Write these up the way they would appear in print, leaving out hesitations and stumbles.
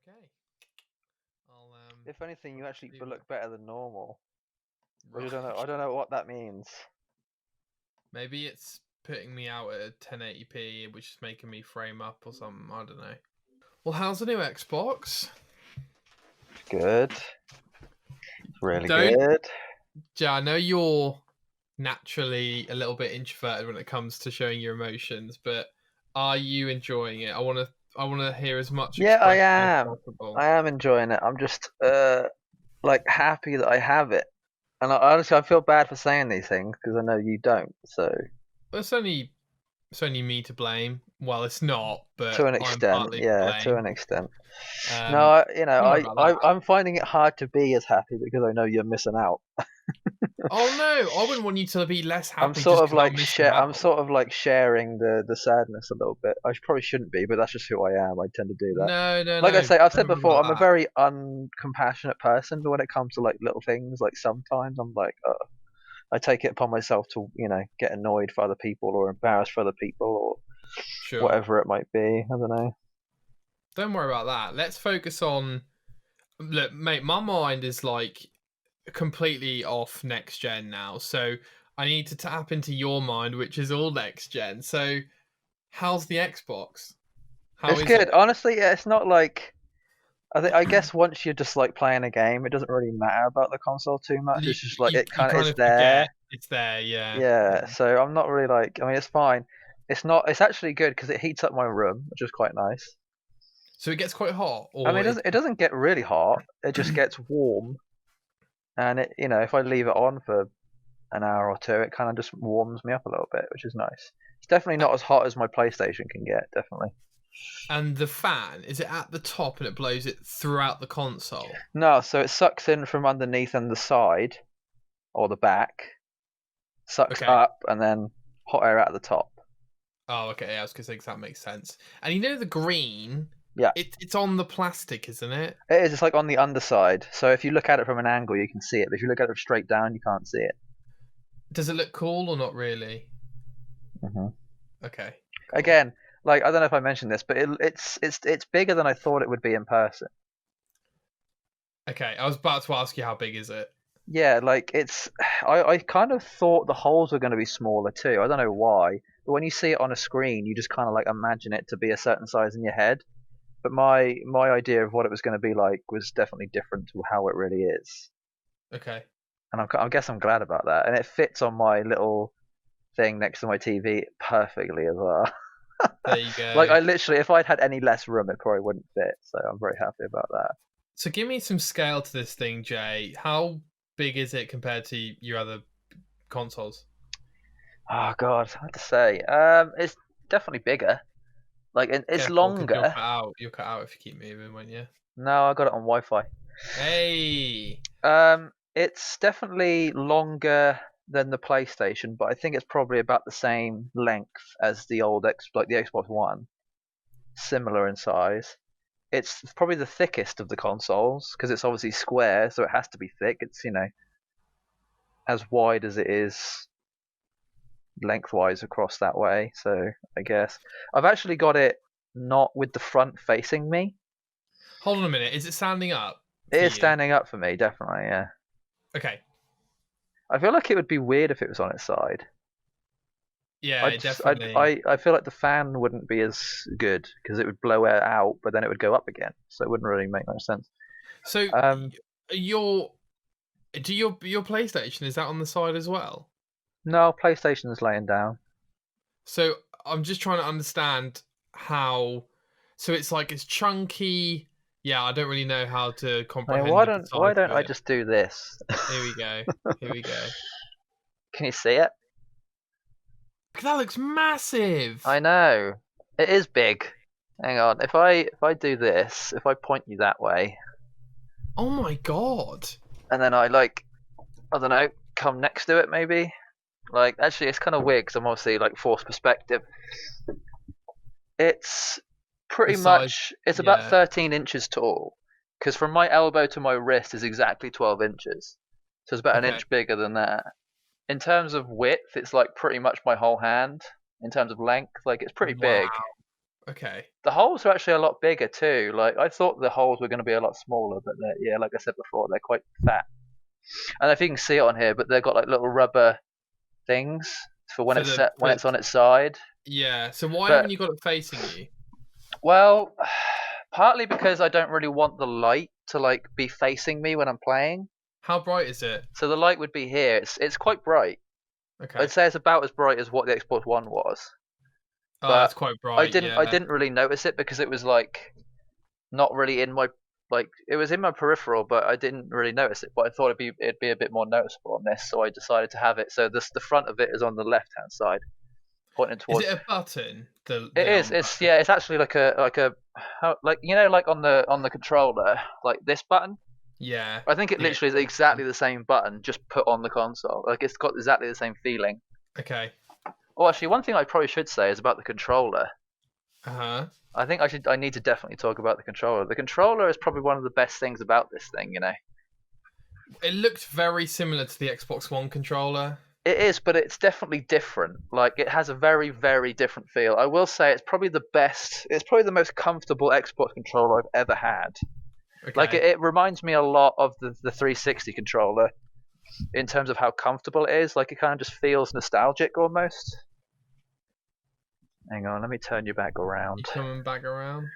Okay. I'll If anything, you actually do look better than normal. Which right. I don't know what that means. Maybe it's putting me out at 1080p, which is making me frame up or something. I don't know. Well, how's the new Xbox? Good. Really Don't. good. Yeah, I know you're naturally a little bit introverted when it comes to showing your emotions, but are you enjoying it? I want to hear as much Yeah, I expression as am. possible. I am enjoying it. I'm just like happy that I have it. And honestly, I feel bad for saying these things because I know you don't. So It's only me to blame. Well, it's not, to but an I'm extent, partly to yeah, to blame. an extent. No, Um, don't worry about that. I'm finding it hard to be as happy because I know you're missing out. Oh no, I wouldn't want you to be less I'm happy sort just of because I'm like missing I'm out. sort of like sharing the sadness a little bit. I probably shouldn't be, but that's just who I am. I tend to do that. No, no, Like I no. say, I've said Don't worry before, about I'm a that. very uncompassionate person, but when it comes to like little things, like sometimes I'm like, I take it upon myself to, get annoyed for other people or embarrassed for other people or Sure. whatever it might be. I don't know. Don't worry about that. Let's focus on. Look, mate, my mind is like completely off next gen now, so I need to tap into your mind, which is all next gen. So, how's the Xbox? How It's is it? good. Honestly, yeah, it's not like I guess once you're just like playing a game, it doesn't really matter about the console too much. You, It's just like you, it you kind of kind is of forget there. it's there, yeah, Yeah, yeah. so I'm not really like. I mean, it's fine. It's not. It's actually good because it heats up my room, which is quite nice. So it gets quite hot, I mean, or it. it doesn't get really hot. It just gets warm, and if I leave it on for an hour or two, it kind of just warms me up a little bit, which is nice. It's definitely not as hot as my PlayStation can get, definitely. And the fan, is it at the top and it blows it throughout the console? No, so it sucks in from underneath and the side, or the back, sucks Okay. up, and then hot air out the top. Oh, okay. Yeah, I was gonna say 'cause that makes sense. And you know the green, Yeah, it's on the plastic, isn't it? it is. It's like on the underside. So if you look at it from an angle, you can see it. But if you look at it straight down, you can't see it. Does it look cool or not really? hmm Okay, cool. Again, like I don't know if I mentioned this, but it's bigger than I thought it would be in person. Okay, I was about to ask you how big is it? Yeah, like it's. I kind of thought the holes were going to be smaller too. I don't know why, but when you see it on a screen, you just kind of like imagine it to be a certain size in your head. But my idea of what it was going to be like was definitely different to how it really is, Okay, and I guess I'm glad about that. And it fits on my little thing next to my TV perfectly as well. there you Like go. I literally, if I'd had any less room, it probably wouldn't fit. So I'm very happy about that. So give me some scale to this thing, Jay. How big is it compared to your other consoles? Oh God, hard to say. It's definitely bigger. Like it's Careful, because you'll longer. cut out. You'll cut out if you keep moving, won't you? No, I got it on Wi-Fi. Hey. It's definitely longer than the PlayStation, but I think it's probably about the same length as the old like the Xbox One, similar in size. It's probably the thickest of the consoles because it's obviously square, so it has to be thick. It's as wide as it is lengthwise across that way. So I guess I've actually got it not with the front facing me. Hold on a minute. Is it standing up It for is you? standing up for me, definitely. Yeah. Okay. I feel like it would be weird if it was on its side. Yeah, I'd, it just- definitely. I feel like the fan wouldn't be as good because it would blow air out, but then it would go up again, so it wouldn't really make much sense. So Um, your do your PlayStation, is that on the side as well? no, PlayStation is laying down. So I'm just trying to understand how. So it's like it's chunky. Yeah, I don't really know how to I mean, comprehend the why size don't of I it. just do this? Here we go. Here we go. Can you see it? That looks massive. I know it is big. Hang on, if I do this, if I point you that way, Oh my god. and then I don't know, come next to it maybe. Like actually, it's kind of weird because I'm obviously like forced perspective. It's The pretty size. much it's about Yeah. 13 inches tall because from my elbow to my wrist is exactly 12 inches, so it's about an Okay. inch bigger than that. In terms of width, it's like pretty much my whole hand. In terms of length, like it's pretty Wow. big. Okay. The holes are actually a lot bigger too. Like I thought the holes were going to be a lot smaller, but yeah, like I said before, they're quite fat. I don't know if you can see it on here, but they've got like little rubber things for when For it's the set when it's on its side. yeah. So why haven't But you got it facing you? well, partly because I don't really want the light to like be facing me when I'm playing. How bright is it? So the light would be here. It's quite bright. I'd Okay. say it's about as bright as what the Xbox One was. Oh, But it's quite I bright. didn't I Yeah. didn't really notice it because it was like not really in my like it was in my peripheral, but I didn't really notice it. But I thought it'd be a bit more noticeable on this, so I decided to have it. So the front of it is on the left hand side, pointing Is towards. it a button? It The is. on It's button. yeah. It's actually like like on the controller, like this button. Yeah. I think it The literally is Xbox exactly one. the same button, just put on the console. Like it's got exactly the same feeling. Okay. Oh, actually, one thing I probably should say is about the controller. Uh huh. I think I need to definitely talk about the controller. The controller is probably one of the best things about this thing. It looked very similar to the Xbox One controller. It is, but it's definitely different. Like it has a very, very different feel. I will say it's probably the best. It's probably the most comfortable Xbox controller I've ever had. Like Okay. it reminds me a lot of the 360 controller in terms of how comfortable it is. Like it kind of just feels nostalgic almost. Hang on, let me turn you back around. You coming back around?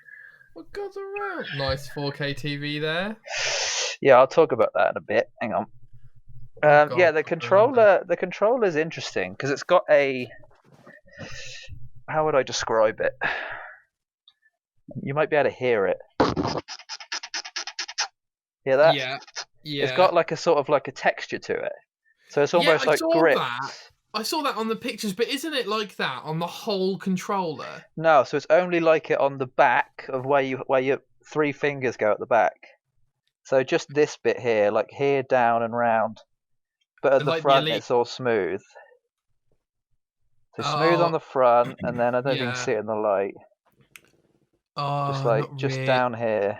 What goes around? Nice 4K TV there. Yeah, I'll talk about that in a bit. Hang on. Oh Yeah, god, the I remember. controller is interesting because it's got a. How would I describe it? You might be able to hear it. Hear that? Yeah. It's Yeah. got like a sort of like a texture to it. So it's Yeah, almost I like saw that. gripped. I saw that on the pictures, but isn't it like that on the whole controller? No, so it's only like it on the back of where your three fingers go at the back. So just this bit here, like here, down and round. But at the Like the front, Elite. it's all smooth. So smooth on Oh, the front, and then I don't know if you can yeah. see it in the light. Oh, not Just really. down here,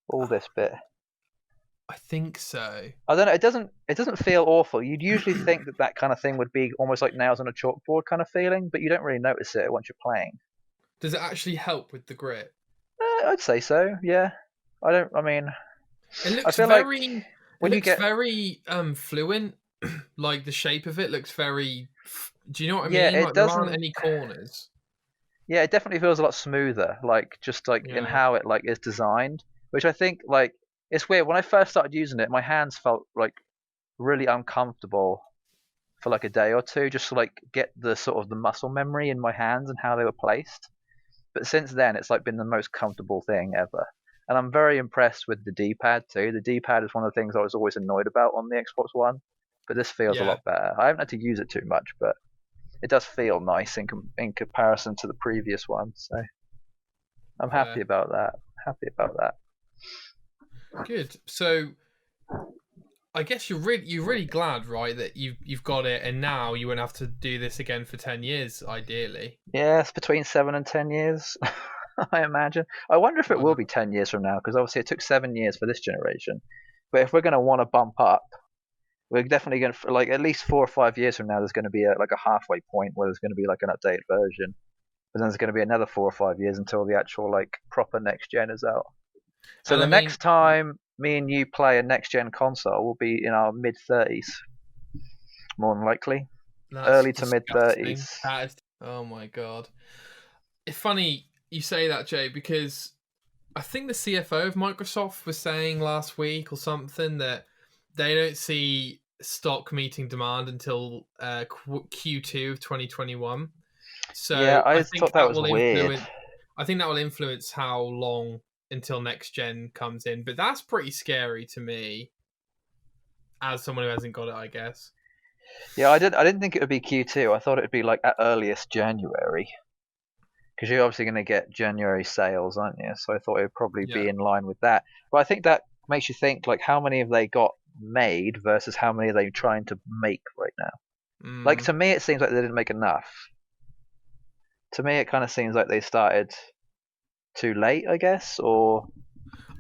all this bit. I think so. I don't know. It doesn't feel awful. You'd usually think that that kind of thing would be almost like nails on a chalkboard kind of feeling, but you don't really notice it once you're playing. Does it actually help with the grip? I'd say so. Yeah. I don't. I mean, It I looks feel like very. It when you looks get very fluent. Like the shape of it looks very. Do you know what I yeah, mean? it Like there aren't doesn't. any corners. Yeah, it definitely feels a lot smoother. Like just like in Yeah. how it like is designed, which I think like it's weird. When I first started using it, my hands felt like really uncomfortable for like a day or two, just to like get the sort of the muscle memory in my hands and how they were placed. But since then, it's like been the most comfortable thing ever. And I'm very impressed with the D-pad too. The D-pad is one of the things I was always annoyed about on the Xbox One, but this feels a Yeah. lot better. I haven't had to use it too much, but it does feel nice in comparison to the previous one. So I'm happy Fair. about that. Happy about that. Good. So I guess you're really glad, right, that you've got it, and now you won't have to do this again for 10 years, ideally. Yeah, it's between 7 and 10 years, I imagine. I wonder if it will Wow. be 10 years from now, because obviously it took 7 years for this generation. But if we're going to want to bump up, we're definitely going to like at least 4 or 5 years from now. There's going to be like a halfway point where there's going to be like an updated version, but then there's going to be another 4 or 5 years until the actual like proper next gen is out. So And the I mean, next time me and you play a next gen console, will be in our mid 30s, more than likely, that's early to mid disgusting. 30s. That is, oh my god. It's funny you say that, Jay, because I think the CFO of Microsoft was saying last week or something that they don't see stock meeting demand until Q2 of 2021. Yeah, So I I think thought that that was will weird. influence. I think that will influence how long until next gen comes in. But that's pretty scary to me, as someone who hasn't got it, I guess. Yeah, I didn't think it would be Q2. I thought it would be like at earliest January, because you're obviously going to get January sales, aren't you? So I thought it would probably Yeah. be in line with that. But I think that makes you think like how many have they got made versus how many are they trying to make right now? Like Mm. to me, it seems like they didn't make enough. To me, it kind of seems like they started too late, I guess, or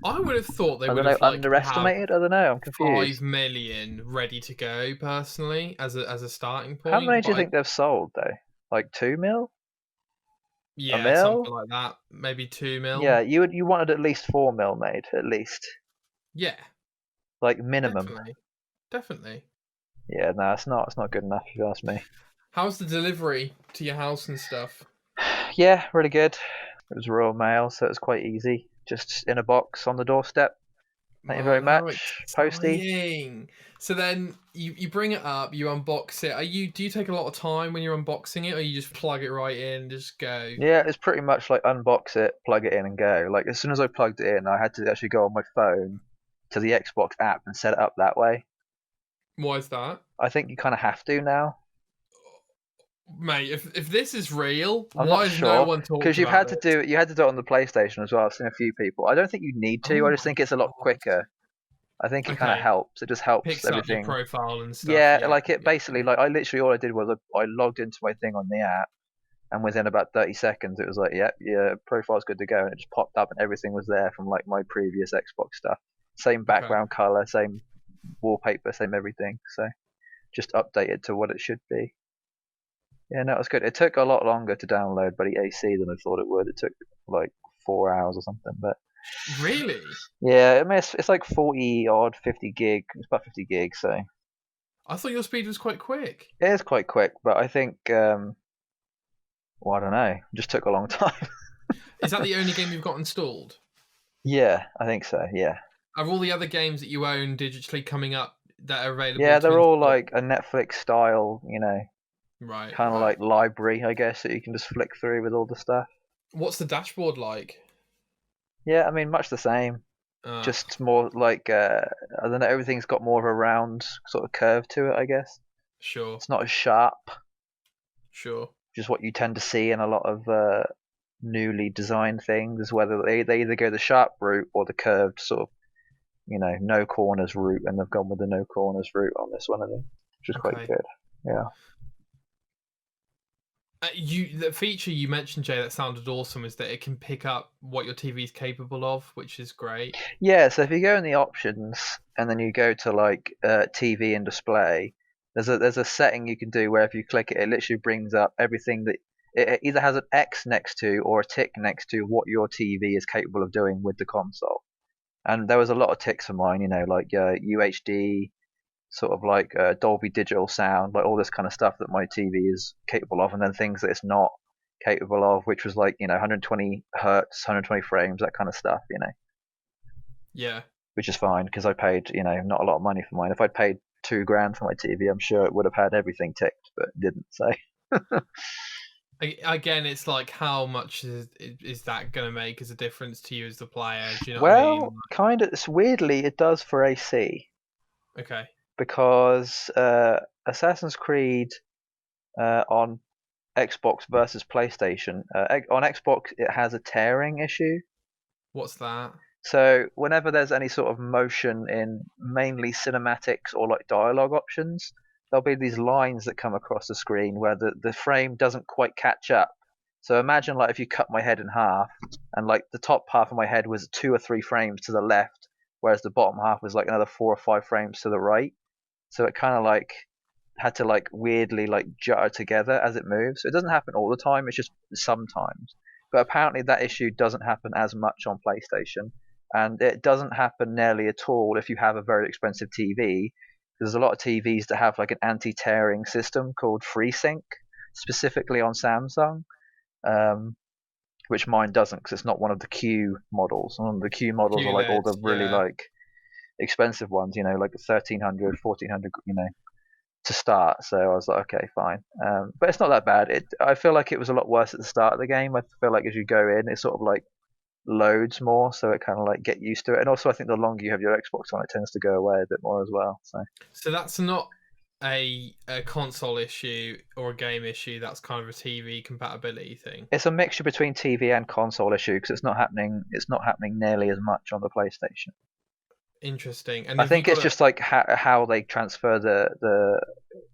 I would have thought they I don't would know, have like have underestimated. I don't know. I'm confused. 5 million ready to go personally as a starting How many point. do you But think they've sold though? Like 2 mil? A Yeah, something mil? like that. Maybe 2 mil. Yeah, you wanted at least 4 mil made, at least, Yeah, like minimum. definitely, definitely. Yeah, no, it's not good enough if you ask me. How's the delivery to your house and stuff? Yeah, really good. It was Royal Mail, so it was quite easy. Just in a box on the doorstep. Thank you very Man, how much, Posty. exciting! So then you bring it up, you unbox it. Do you take a lot of time when you're unboxing it, or you just plug it right in, just go? Yeah, it's pretty much like unbox it, plug it in, and go. Like as soon as I plugged it in, I had to actually go on my phone to the Xbox app and set it up that way. Why is that? I think you kind of have to now. Mate, if this is real, I'm why not has no sure one talked because about this? you had to do it on the PlayStation as well. I've seen a few people. I don't think you need to. Oh I just my think it's a lot god. quicker. I think it kind of Okay. helps. It just helps Picks up your everything. profile and stuff. Yeah, Yeah. like it Yeah. basically like I literally all I did was I logged into my thing on the app, and within about 30 seconds it was like, yep, your profile's good to go, and it just popped up and everything was there from like my previous Xbox stuff. Same Okay. background color, same wallpaper, same everything. So just updated to what it should be. Yeah, no, it was good. It took a lot longer to download bloody AC than I thought it would. It took like 4 hours or something, but Really? yeah, I mean it's like 40 odd, 50 gig. It's about 50 gigs, so I thought your speed was quite quick. it is quite quick. But I think, well, I don't know, it just took a long time. Is that the only game you've got installed? Yeah, I think so. Yeah, Are all the other games that you own digitally coming up that are available yeah, to they're all install? like a Netflix style, Right, kind of right. like library, I guess, that you can just flick through with all the stuff. What's the dashboard like? Yeah, I mean, much the same. Uh, Just more like I don't know. Everything's got more of a round sort of curve to it, I guess. sure, It's not as sharp, sure. which is what you tend to see in a lot of newly designed things. Whether they either go the sharp route or the curved sort of no corners route, and they've gone with the no corners route on this one, I think, which is quite Okay. good. Yeah. The feature you mentioned, Jay, that sounded awesome is that it can pick up what your TV is capable of, which is great. Yeah, so if you go in the options and then you go to like TV and display, there's a setting you can do where if you click it, it literally brings up everything that it either has an X next to or a tick next to what your TV is capable of doing with the console. And there was a lot of ticks of mine, like UHD, sort of like Dolby Digital sound, like all this kind of stuff that my TV is capable of, and then things that it's not capable of, which was like 120 hertz, 120 frames, that kind of stuff. Yeah. Which is fine because I paid, not a lot of money for mine. If I'd paid 2 grand for my TV, I'm sure it would have had everything ticked, but it didn't. So, Again, it's like how much is that going to make as a difference to you as the player? Do you know what I mean? well, kind of. Weirdly, it does for AC Okay. because Assassin's Creed on Xbox versus PlayStation. On Xbox, it has a tearing issue. What's that? So whenever there's any sort of motion in mainly cinematics or like dialogue options, there'll be these lines that come across the screen where the frame doesn't quite catch up. So imagine like if you cut my head in half and like the top half of my head was 2 or 3 frames to the left, whereas the bottom half was like another 4 or 5 frames to the right. So it kind of like had to like weirdly like jutter together as it moves. It doesn't happen all the time, it's just sometimes. But apparently that issue doesn't happen as much on PlayStation, and it doesn't happen nearly at all if you have a very expensive TV. There's a lot of TVs that have like an anti-tearing system called FreeSync, specifically on Samsung, um, which mine doesn't because it's not one of the Q models. One of the Q models are like all the QLEDs, really yeah. like expensive ones, like 1300, 1400, to start. So I was like, okay, fine. But it's not that bad. I feel like it was a lot worse at the start of the game. I feel like as you go in, it sort of like loads more, so it kind of like get used to it. And also, I think the longer you have your Xbox on, it tends to go away a bit more as well. So So that's not a console issue or a game issue. That's kind of a TV compatibility thing. it's a mixture between TV and console issue because it's not happening. It's not happening nearly as much on the PlayStation. Interesting. And I have you think got it's a just like how they transfer the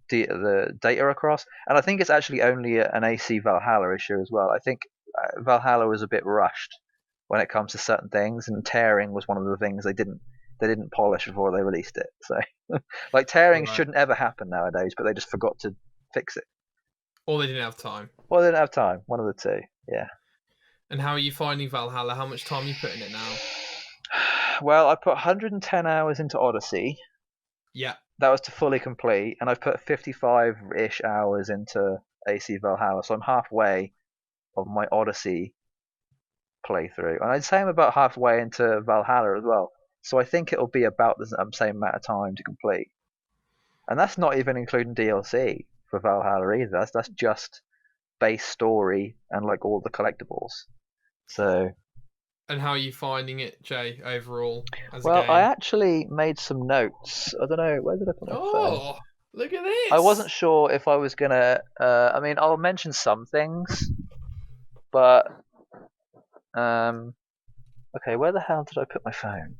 data across, and I think it's actually only an AC Valhalla issue as well. I think Valhalla was a bit rushed when it comes to certain things, and tearing was one of the things they didn't polish before they released it. So, like tearing right? shouldn't ever happen nowadays, but they just forgot to fix it. Or they didn't have time. Well, they didn't have time. One of the two. Yeah. And how are you finding Valhalla? How much time are you putting in it now? Well, I put 110 hours into Odyssey. Yeah. That was to fully complete, and I've put 55-ish hours into AC Valhalla, so I'm halfway of my Odyssey playthrough. And I'd say I'm about halfway into Valhalla as well. So I think it'll be about the same amount of time to complete. And that's not even including DLC for Valhalla either. That's just base story and like all the collectibles. So. And how are you finding it, Jay, overall as a Well, game? I actually made some notes. I don't know, where did I put my phone? Oh, look at this! I wasn't sure if I was gonna. I mean, I'll mention some things, but okay, where the hell did I put my phone?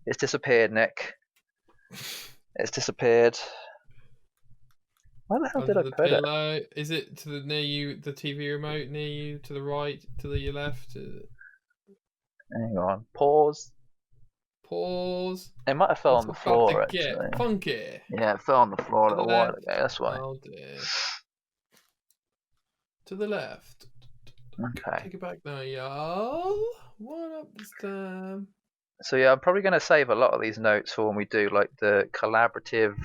It's disappeared, Nick. It's disappeared. Where the hell did I Under the put it? pillow. Is it to the near you, the TV remote near you, to the right, to the left? Hang on. Pause. Pause. It might have fell on the It's about floor, to get actually. funky. Yeah, it fell on the floor a To the little while left. ago. That's why. Oh dear. To the left. Okay. Take it back now, y'all. One up this time. So yeah, I'm probably going to save a lot of these notes for when we do like the collaborative.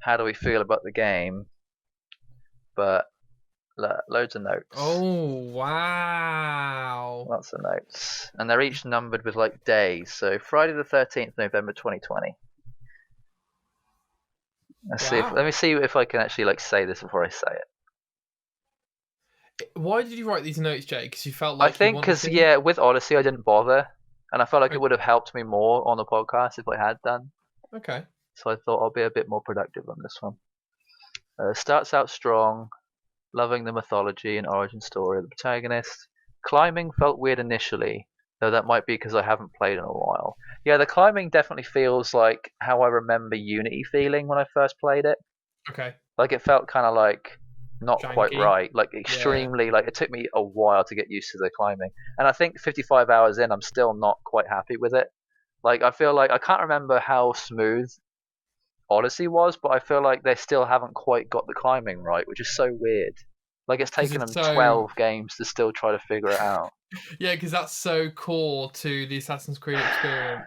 How do we feel about the game? But loads of notes. Oh wow! Lots of notes, and they're each numbered with like days. So Friday the 13th, November 2020. Let me see if I can actually like say this before I say it. Why did you write these notes, Jay? Because you felt like I think because with Odyssey I didn't bother, and I felt like it would have helped me more on the podcast if I had done. Okay. So I thought I'll be a bit more productive on this one. Starts out strong, loving the mythology and origin story of the protagonist. Climbing felt weird initially, though that might be because I haven't played in a while. Yeah, the climbing definitely feels like how I remember Unity feeling when I first played it. Okay. Like it felt kind of like not Janky. quite right, like extremely, like it took me a while to get used to the climbing. And I think 55 hours in, I'm still not quite happy with it. Like I feel like I can't remember how smooth Odyssey was, but I feel like they still haven't quite got the climbing right, which is so weird. Like it's taken them 12 games to still try to figure it out. Yeah, because that's so core to the Assassin's Creed experience.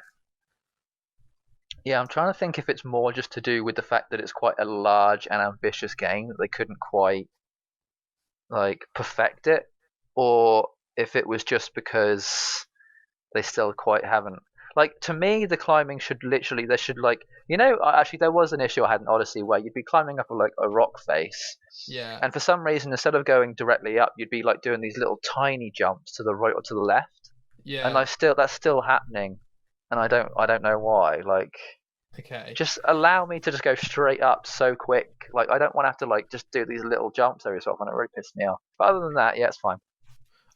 Yeah, I'm trying to think if it's more just to do with the fact that it's quite a large and ambitious game that they couldn't quite like perfect it, or if it was just because they still quite haven't. Like to me, the climbing should literally there should like actually there was an issue I had in Odyssey where you'd be climbing up like a rock face, Yeah, and for some reason instead of going directly up, you'd be like doing these little tiny jumps to the right or to the left. yeah, And that's still happening, and I don't know why. Like, okay, just allow me to just go straight up so quick. Like I don't want to have to like just do these little jumps every so often. It really pisses me off. But other than that, yeah, it's fine.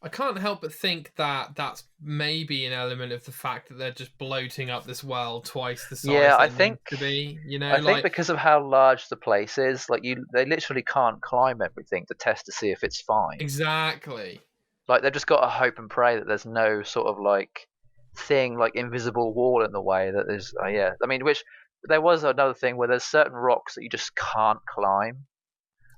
I can't help but think that that's maybe an element of the fact that they're just bloating up this world twice the size. Yeah, I they think need to be. You know, I think because of how large the place is, like they literally can't climb everything to test to see if it's fine. exactly. Like they've just got to hope and pray that there's no sort of like thing like invisible wall in the way that there's. Yeah, I mean, which there was another thing where there's certain rocks that you just can't climb.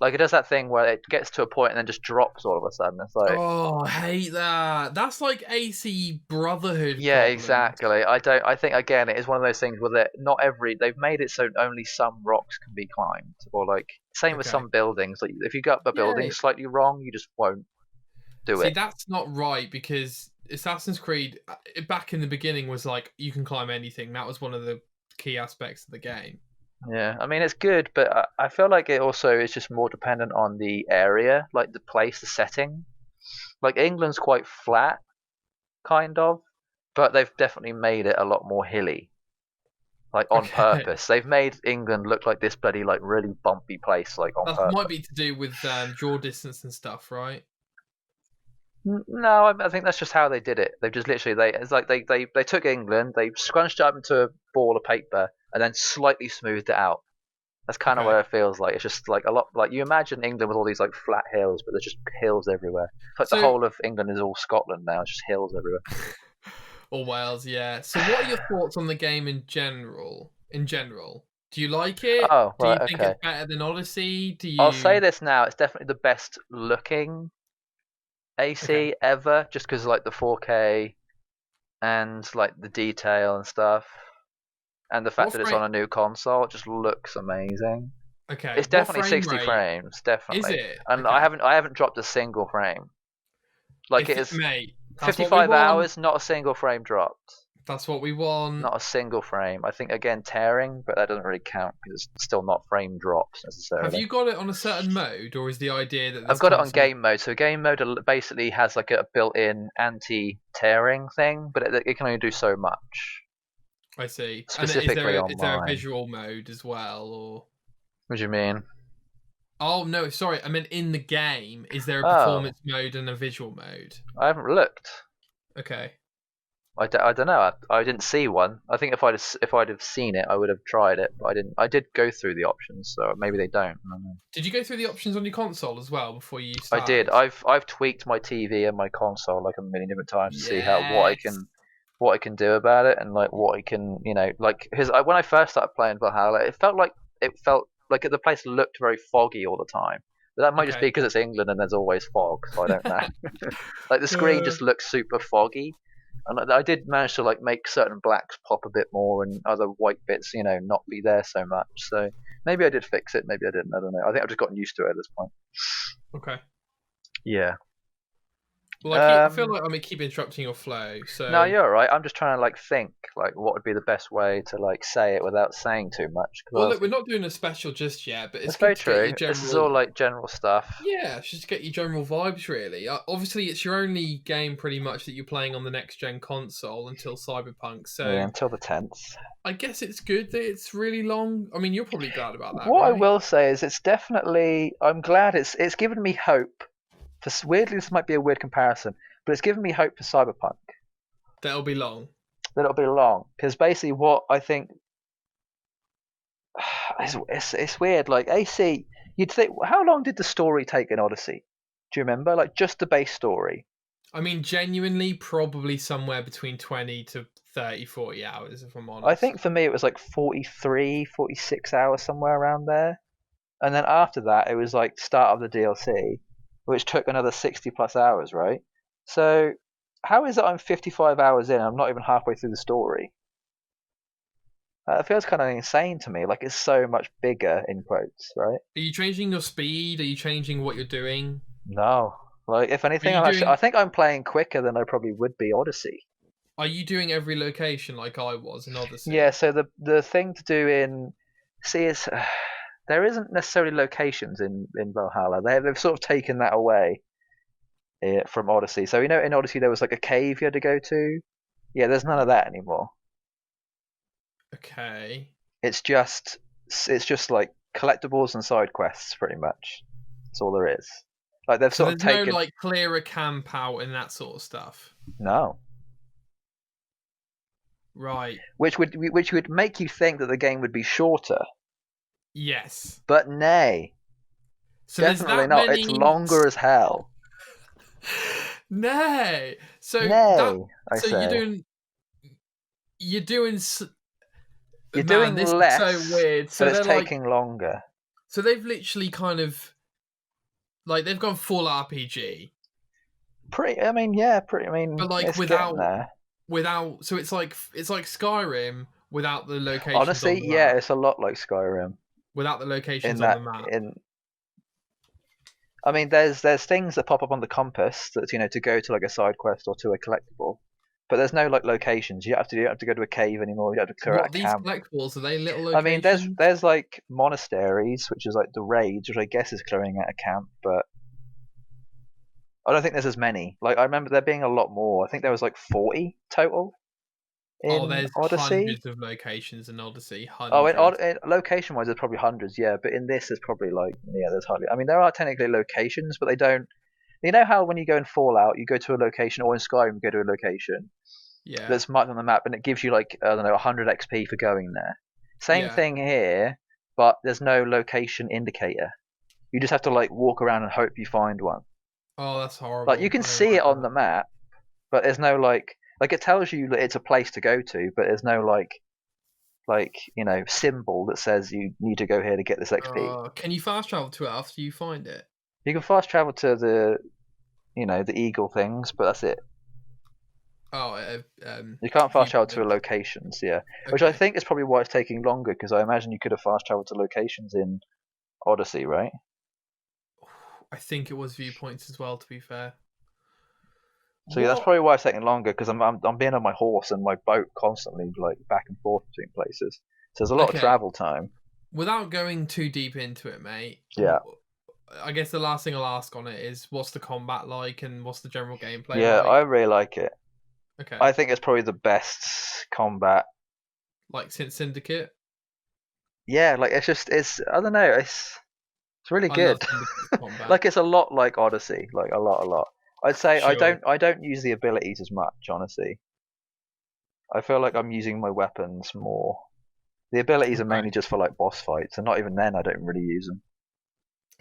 Like it does that thing where it gets to a point and then just drops all of a sudden. It's like, oh, I hate that. That's like AC Brotherhood. yeah, problems. exactly. I think again it is one of those things where they've made it so only some rocks can be climbed, or like same with some buildings. Like if you go up a building slightly wrong, you just won't do it. See, that's not right because Assassin's Creed back in the beginning was like you can climb anything. That was one of the key aspects of the game. Yeah, I mean it's good, but I feel like it also is just more dependent on the area, like the place, the setting. Like England's quite flat, kind of, but they've definitely made it a lot more hilly, like on purpose. They've made England look like this bloody like really bumpy place, like on purpose. That might be to do with draw distance and stuff, right? No, I think that's just how they did it. They've just literally it's like they took England, they scrunched it up into a ball of paper, and then slightly smoothed it out. That's kind of what it feels like. It's just like a lot like you imagine England with all these like flat hills, but there's just hills everywhere. It's like the whole of England is all Scotland now. It's just hills everywhere. Or Wales, yeah. So, what are your thoughts on the game in general? Do Do you like it? Oh, Do you right, think okay. it's better than Odyssey? Do I'll say you? this now: it's definitely the best looking Okay. AC ever, just because like the 4K and like the detail and stuff, and the fact What that it's frame? on a new console. It just looks amazing. Okay. It's What definitely frame 60 rate frames, is definitely. it? And Okay. I haven't dropped a single frame. Like it If is mate, that's what we 55 want. hours, not a single frame dropped. That's what we want. Not a single frame. I think again tearing, but that doesn't really count because it's still not frame drops Have necessarily. you got it on a certain mode, or is the idea that I've this got it on console? game mode. So game mode basically has like a built-in anti-tearing thing, but it can only do so much. I see. And Specifically on is there a mine. visual mode as well, or? What do you mean? Oh no, sorry. I meant in the game. Is there a Oh, performance mode and a visual mode? I haven't looked. Okay. I don't know. I didn't see one. I think if I'd have seen it, I would have tried it, but I didn't. I did go through the options, so maybe they don't. I don't know. Did you go through the options on your console as well before you I did. started? I've tweaked my TV and my console like a million different times to see how Yes. what I can do about it and like what I can like because when I first started playing Valhalla, it felt like the place looked very foggy all the time. But that might just be Okay. because it's England and there's always fog, so I don't know. Like the screen Uh, just looks super foggy, and I did manage to like make certain blacks pop a bit more and other white bits, not be there so much. So maybe I did fix it, maybe I didn't. I don't know. I think I've just gotten used to it at this point. okay. Yeah. Well, I feel Um. like I keep interrupting your flow. No, So, you're all right. I'm just trying to like think like what would be the best way to like say it without saying too much. well, Because look, we're not doing a special just yet, but it's it's good very to get your true. This is all general. like general stuff. Yeah, just get your general vibes really. Obviously, it's your only game pretty much that you're playing on the next gen console until Cyberpunk. Yeah, So until the 10th. I guess it's good that it's really long. I mean, you're probably glad about that, What I right? will say is it's definitely. I'm glad it's given me hope. Weirdly, this might be a weird comparison, but it's given me hope for Cyberpunk That'll be long. that it'll be long. Because basically, what I think it's weird. Like AC, you'd think, how long did the story take in Odyssey? Do you remember? Like just the base story. I mean, genuinely, probably somewhere between 20 to 30, 40 hours, if I'm I honest. think for me it was like 43, 46 hours somewhere around there. And then after that it was like start of the DLC, which took another 60 plus hours, right? So how is it I'm 55 hours in and I'm not even halfway through the story? It feels kind of insane to me. Like it's so much bigger in quotes, right? Are you changing your speed? Are you changing what you're doing? No. Like if Are anything, you I doing think I'm playing quicker than I probably would be Odyssey. are you doing every location like I was in Yeah. Odyssey? So the thing to do in see is there isn't necessarily locations in Valhalla. They've sort of taken that away from Odyssey. So in Odyssey there was like a cave you had to go to. Yeah, there's none of that anymore. Okay. It's just it's just like collectibles and side quests pretty much. That's all there is. Like they've So sort of there's no taken like clearer camp out and that sort of stuff. no, Right. which would make you think that the game would be shorter, Yes. but nay, So there's definitely that not. It's many. longer as hell. Nay. So that. Nay, I So say. You're doing. You're Man, doing this is so less, weird. but So it's they're like. taking longer. So they've literally kind of like they've gone full RPG, Pretty. I mean, yeah. Pretty. I mean, but like it's getting there. without. So it's like Skyrim without the locations on Honestly, the yeah, map. it's a lot like Skyrim Without the in locations on the that map. in. I mean, there's things that pop up on the compass that's to go to like a side quest or to a collectible, but there's no like locations. You don't have to go to a cave anymore. You don't have to clear out What a these camp. collectibles are they little I mean, locations? there's like monasteries, which is like the raids, which I guess is clearing out a camp, but I don't think there's as many. Like I remember there being a lot more. I think there was like 40 total Oh, in there's Odyssey. hundreds of locations in Odyssey. Oh, Hundreds. location wise, there's probably hundreds, yeah. But in this, there's probably like there's hardly. I mean, there are technically locations, but they don't. You know how when you go in Fallout, you go to a location, or in Skyrim, you go to a location Yeah. that's marked on the map, and it gives you like I don't know 100 XP for going there. Same Yeah. thing here, but there's no location indicator. You just have to like walk around and hope you find one. Oh, that's Like you horrible. can I don't see like it on that. the map, but there's no like it tells you that it's a place to go to, but there's no like like symbol that says you need to go here to get this XP. Can you fast travel to it after you find it? You can fast travel to the eagle things, but that's it. Oh, You can't fast travel to viewpoint. locations, yeah. Which I Okay. think is probably why it's taking longer, because I imagine you could have fast traveled to locations in Odyssey, right? I think it was viewpoints as well. To be fair. So yeah, that's What? probably why it's taking longer, because I'm being on my horse and my boat constantly like back and forth between places. So there's a lot of Okay. travel time. Without going too deep into it, mate. Yeah, I guess the last thing I'll ask on it is what's the combat like and what's the general gameplay yeah, I like? really like it. Okay. I think it's probably the best combat. Like since Syndicate? Yeah, like it's I don't know, it's really I love good. Syndicate's combat. Like it's a lot like Odyssey, like a lot, a lot. I'd say Sure. I don't use the abilities as much, honestly. I feel like I'm using my weapons more. The abilities are Okay. mainly just for like boss fights, and not even then I don't really use them.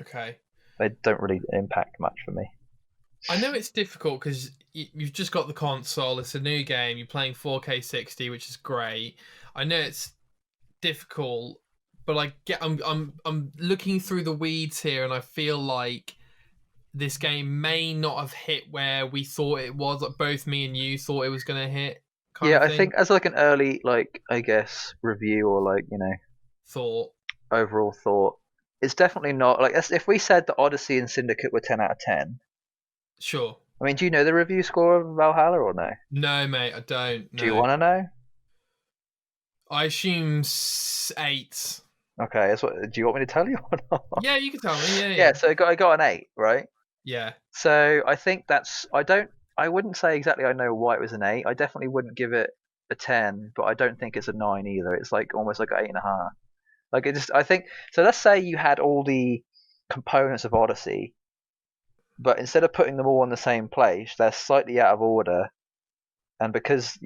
Okay. They don't really impact much for me. I know it's difficult because you've just got the console. It's a new game. You're playing 4K 60, which is great. I know it's difficult, but I'm looking through the weeds here, and I feel like this game may not have hit where we thought it was. Like both me and you thought it was going to hit, kind Yeah, of I thing. think as like an early like I guess review or like Thought overall thought, it's definitely not like if we said that Odyssey and Syndicate were 10 out of 10. sure. I mean, do you know the review score of Valhalla or no? No, mate, I don't Do you know. want to know? I assume 8. Okay, that's what. Do you want me to tell you or not? Yeah, you can tell me. Yeah, Yeah, yeah, so I got an 8, right? yeah. So I think that's I wouldn't say exactly I know why it was an 8. I definitely wouldn't give it a 10, but I don't think it's a 9 either. It's like almost like an 8.5. Like it just I think so. Let's say you had all the components of Odyssey, but instead of putting them all in the same place, they're slightly out of order, and because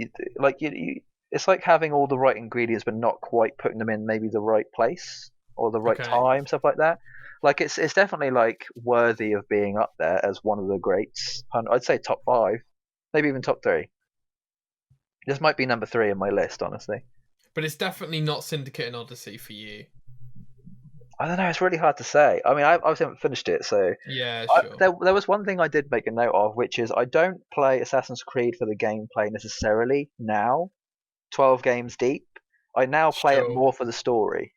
it's like having all the right ingredients but not quite putting them in maybe the right place or the right Okay. time, stuff like that. Like it's definitely like worthy of being up there as one of the greats. I'd say top 5, maybe even top 3. This might be number 3 in my list, honestly. But it's definitely not Syndicate and Odyssey for you. I don't know. It's really hard to say. I mean, I obviously haven't finished it, so Yeah, sure. there was one thing I did make a note of, which is I don't play Assassin's Creed for the gameplay necessarily now. 12 games deep, I now play it Sure. more for the story.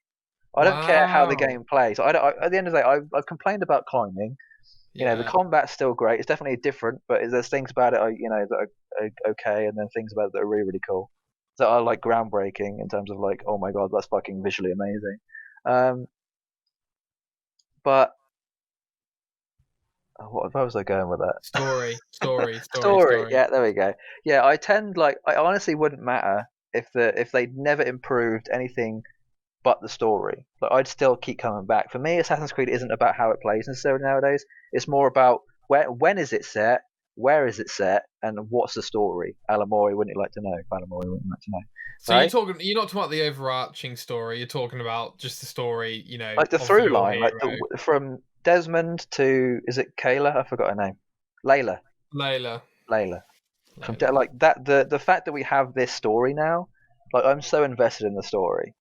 I don't care how the Wow. game plays. At the end of the day, I've complained about climbing. The Yeah. combat's still great. It's definitely different, but there's things about it, that are okay, and then things about it that are really, really cool. That are like groundbreaking in terms of like, oh my god, that's fucking visually amazing. Um, but where was I going with that? Story. Story. Yeah, there we go. Yeah, I honestly wouldn't matter if they never improved anything but the story. But I'd still keep coming back. For me, Assassin's Creed isn't about how it plays necessarily nowadays. It's more about when is it set, where is it set, and what's the story. Alamori, wouldn't you like to know? Alamori, wouldn't you like to know? So Right? you're not talking about the overarching story. You're talking about just the story, Like the of through your line, like hero, from Desmond to is it Kayla? I forgot her name. Layla. Layla. Layla. Layla. Like that, the fact that we have this story now, like I'm so invested in the story.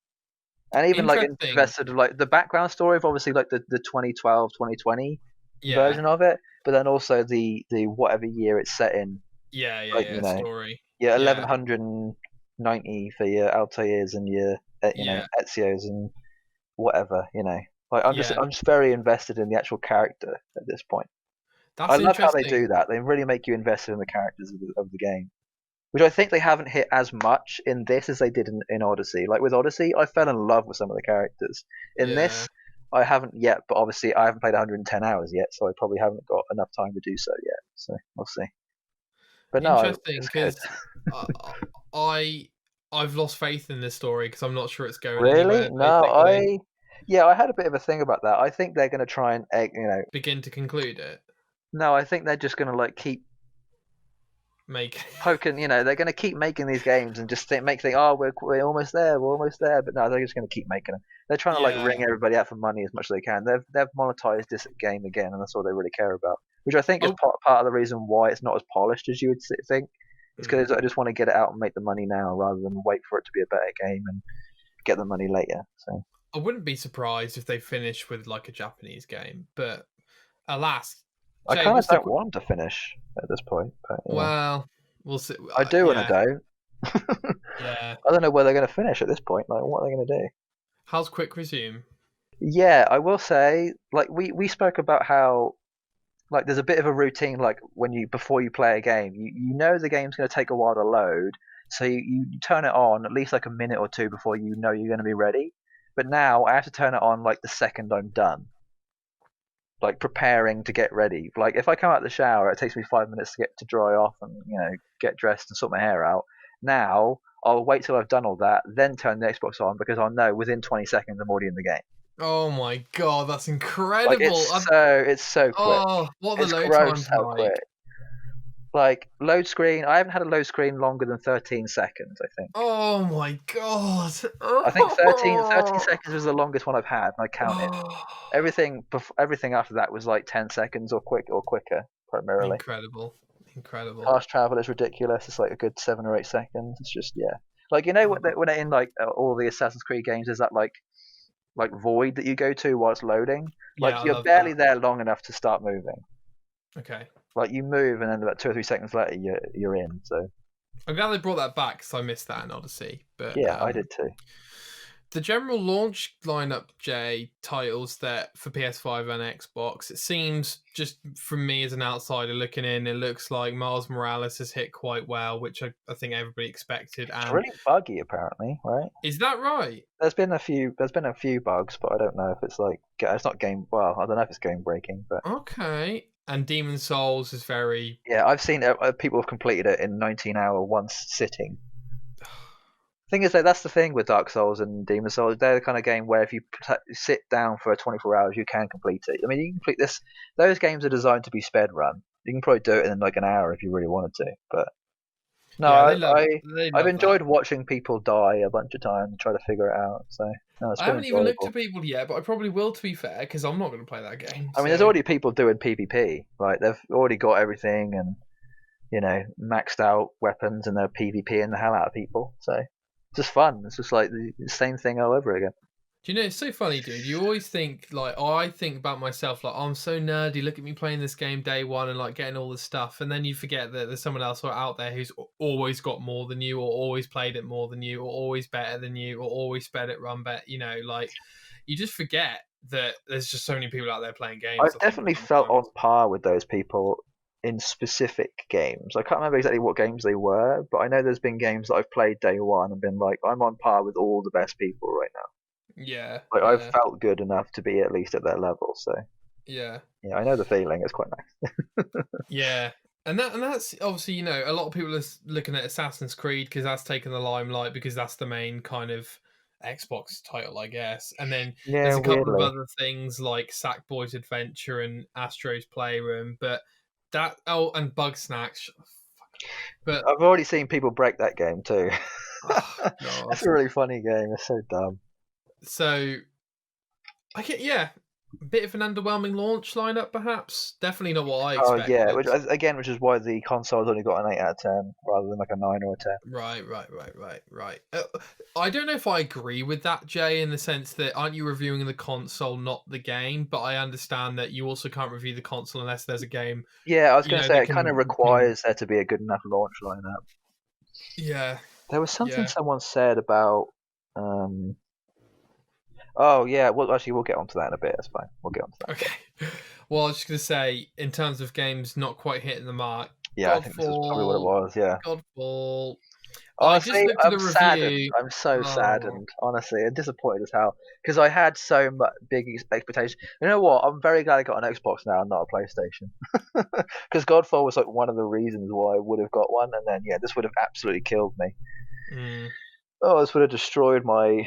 And even like Interesting. invested like the background story of obviously like the 2012 2020 Yeah. version of it, but then also the whatever year it's set in, Yeah. Yeah. like Yeah. Story. your Yeah. 1190 for your Altairs and your Yeah. Ezios and whatever. Like Yeah. I'm just very invested in the actual character at this point. I That's love how they interesting. do that. They really make you invested in the characters of the game, which I think they haven't hit as much in this as they did in Odyssey. Like with Odyssey, I fell in love with some of the characters. In Yeah. this, I haven't yet, but obviously I haven't played 110 hours yet, so I probably haven't got enough time to do so yet. So we'll see. But no, Interesting, it's good. because I I've lost faith in this story because I'm not sure it's going Really? anywhere. No, Basically, yeah, I had a bit of a thing about that. I think they're going to try and begin to conclude it. no, I think they're just going to like keep Make poking. They're going to keep making these games and just think, oh, we're almost there, we're almost there. But no, they're just going to keep making them. They're trying to like yeah. wring everybody out for money as much as they can. They've monetized this game again, and that's all they really care about. Which I think is Oh, part of the reason why it's not as polished as you would think. It's mm, because I just want to get it out and make the money now rather than wait for it to be a better game and get the money later. So I wouldn't be surprised if they finish with like a Japanese game, but alas, I Jay, kind of what's the don't want to finish at this point, but well? We'll see. I do and I Yeah, don't. yeah. I don't know where they're going to finish at this point. Like, what are they going to do? How's Quick Resume? Yeah, I will say, like we spoke about how like there's a bit of a routine, like when you before you play a game, you know the game's going to take a while to load, so you turn it on at least like a minute or two before you know you're going to be ready. But now I have to turn it on like the second I'm done, like preparing to get ready. Like if I come out of the shower, it takes me 5 minutes to get to dry off and get dressed and sort my hair out. Now I'll wait till I've done all that, then turn the Xbox on because I'll know within 20 seconds I'm already in the game. Oh my god, that's Like incredible! it's so quick. Oh, what are It's the load gross times how like? quick. Like load screen, I haven't had a load screen longer than 13 seconds. I think. Oh my god! I think 13 Oh, seconds was the longest one I've had, and I counted. Everything after that was like 10 seconds or quicker, primarily. incredible, incredible. Fast travel is ridiculous. It's like a good 7 or 8 seconds. It's just like what when they're in like all the Assassin's Creed games, is that like void that you go to while it's loading. Yeah, Like I you're love barely that. there long enough to start moving. Okay, Like you move, and then about 2 or 3 seconds later, you're in. So I'm glad they brought that back because I missed that in Odyssey. But yeah, I did too. the general launch lineup, Jay, titles that for PS5 and Xbox, it seems just from me as an outsider looking in, it looks like Miles Morales has hit quite well, which I think everybody expected. It's And really buggy, apparently, right? is that right? There's been a few bugs, but I don't know if it's like it's not game. Well, I don't know if it's game breaking, but Okay. And Demon Souls is very. yeah, I've seen people have completed it in 19-hour once sitting. Thing is, though, that's the thing with Dark Souls and Demon Souls. They're the kind of game where if you sit down for 24 hours, you can complete it. I mean, you can complete this. Those games are designed to be sped run. You can probably do it in like an hour if you really wanted to. But no, Yeah, they I've love that. enjoyed watching people die a bunch of times and try to figure it out. So no, it's I been haven't even looked enjoyable. at people yet, but I probably will, to be fair, because I'm not going to play that game. I mean, there's So already people doing PvP. Like they've already got everything and maxed out weapons, and they're PvPing the hell out of people. So it's just fun. It's just like the same thing all over again. do you know, it's so funny, dude. You always think like, oh, I think about myself like, oh, I'm so nerdy. Look at me playing this game day one and like getting all this stuff, and then you forget that there's someone else out there who's always got more than you, or always played it more than you, or always better than you, or always sped it run better. Like you just forget that there's just so many people out there playing games. I've I think definitely felt sometimes. on par with those people in specific games. I can't remember exactly what games they were, but I know there's been games that I've played day one and been like, I'm on par with all the best people right now. Yeah, Like I've yeah, felt good enough to be at least at their level. So yeah. yeah, I know the feeling. It's quite nice. Yeah. And that's obviously, a lot of people are looking at Assassin's Creed because that's taken the limelight because that's the main kind of Xbox title, I guess. And then Yeah, there's a couple of weirdly. other things like Sackboy's Adventure and Astro's Playroom, but and Bug Snacks. But I've already seen people break that game too. oh god. That's a really funny game. It's so dumb. So I get a bit of an underwhelming launch lineup, perhaps. Definitely not what I Oh yeah, expected. which is why the console's only got an 8 out of 10 rather than like a 9 or a 10. Right. I don't know if I agree with that, Jay, in the sense that aren't you reviewing the console, not the game? But I understand that you also can't review the console unless there's a game, Yeah, I was going to say that it kind of can. requires there to be a good enough launch lineup. Yeah, There was something yeah. someone said about. Um, oh yeah, well actually we'll get onto that in a bit. That's fine. We'll get onto that. Okay. Well, I was just gonna say, in terms of games not quite hitting the mark, Yeah, I think this is probably what it was. Yeah. Godfall. I just Honestly, looked at I'm the saddened. review. I'm so Oh, saddened. Honestly, and disappointed as hell because I had so much big expectations. You know what? I'm very glad I got an Xbox now and not a PlayStation. Because Godfall was like one of the reasons why I would have got one, and then this would have absolutely killed me. mm. Oh, this would have destroyed my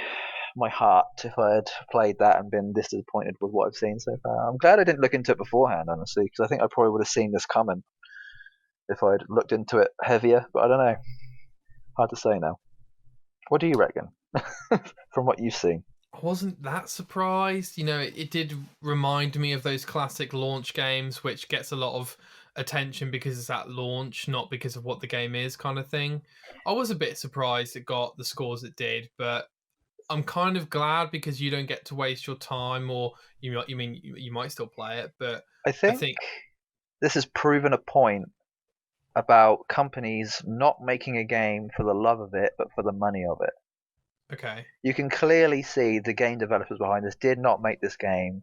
heart if I had played that and been this disappointed with what I've seen so far. I'm glad I didn't look into it beforehand, honestly, because I think I probably would have seen this coming if I'd looked into it heavier. But I don't know. Hard to say now. What do you reckon? From what you've seen. I wasn't that surprised. It did remind me of those classic launch games, which gets a lot of attention because it's at launch, not because of what the game is, kind of thing. I was a bit surprised it got the scores it did, but I'm kind of glad because you don't get to waste your time, or you might still play it, but I I think think this has proven a point about companies not making a game for the love of it, but for the money of it. okay, You can clearly see the game developers behind this did not make this game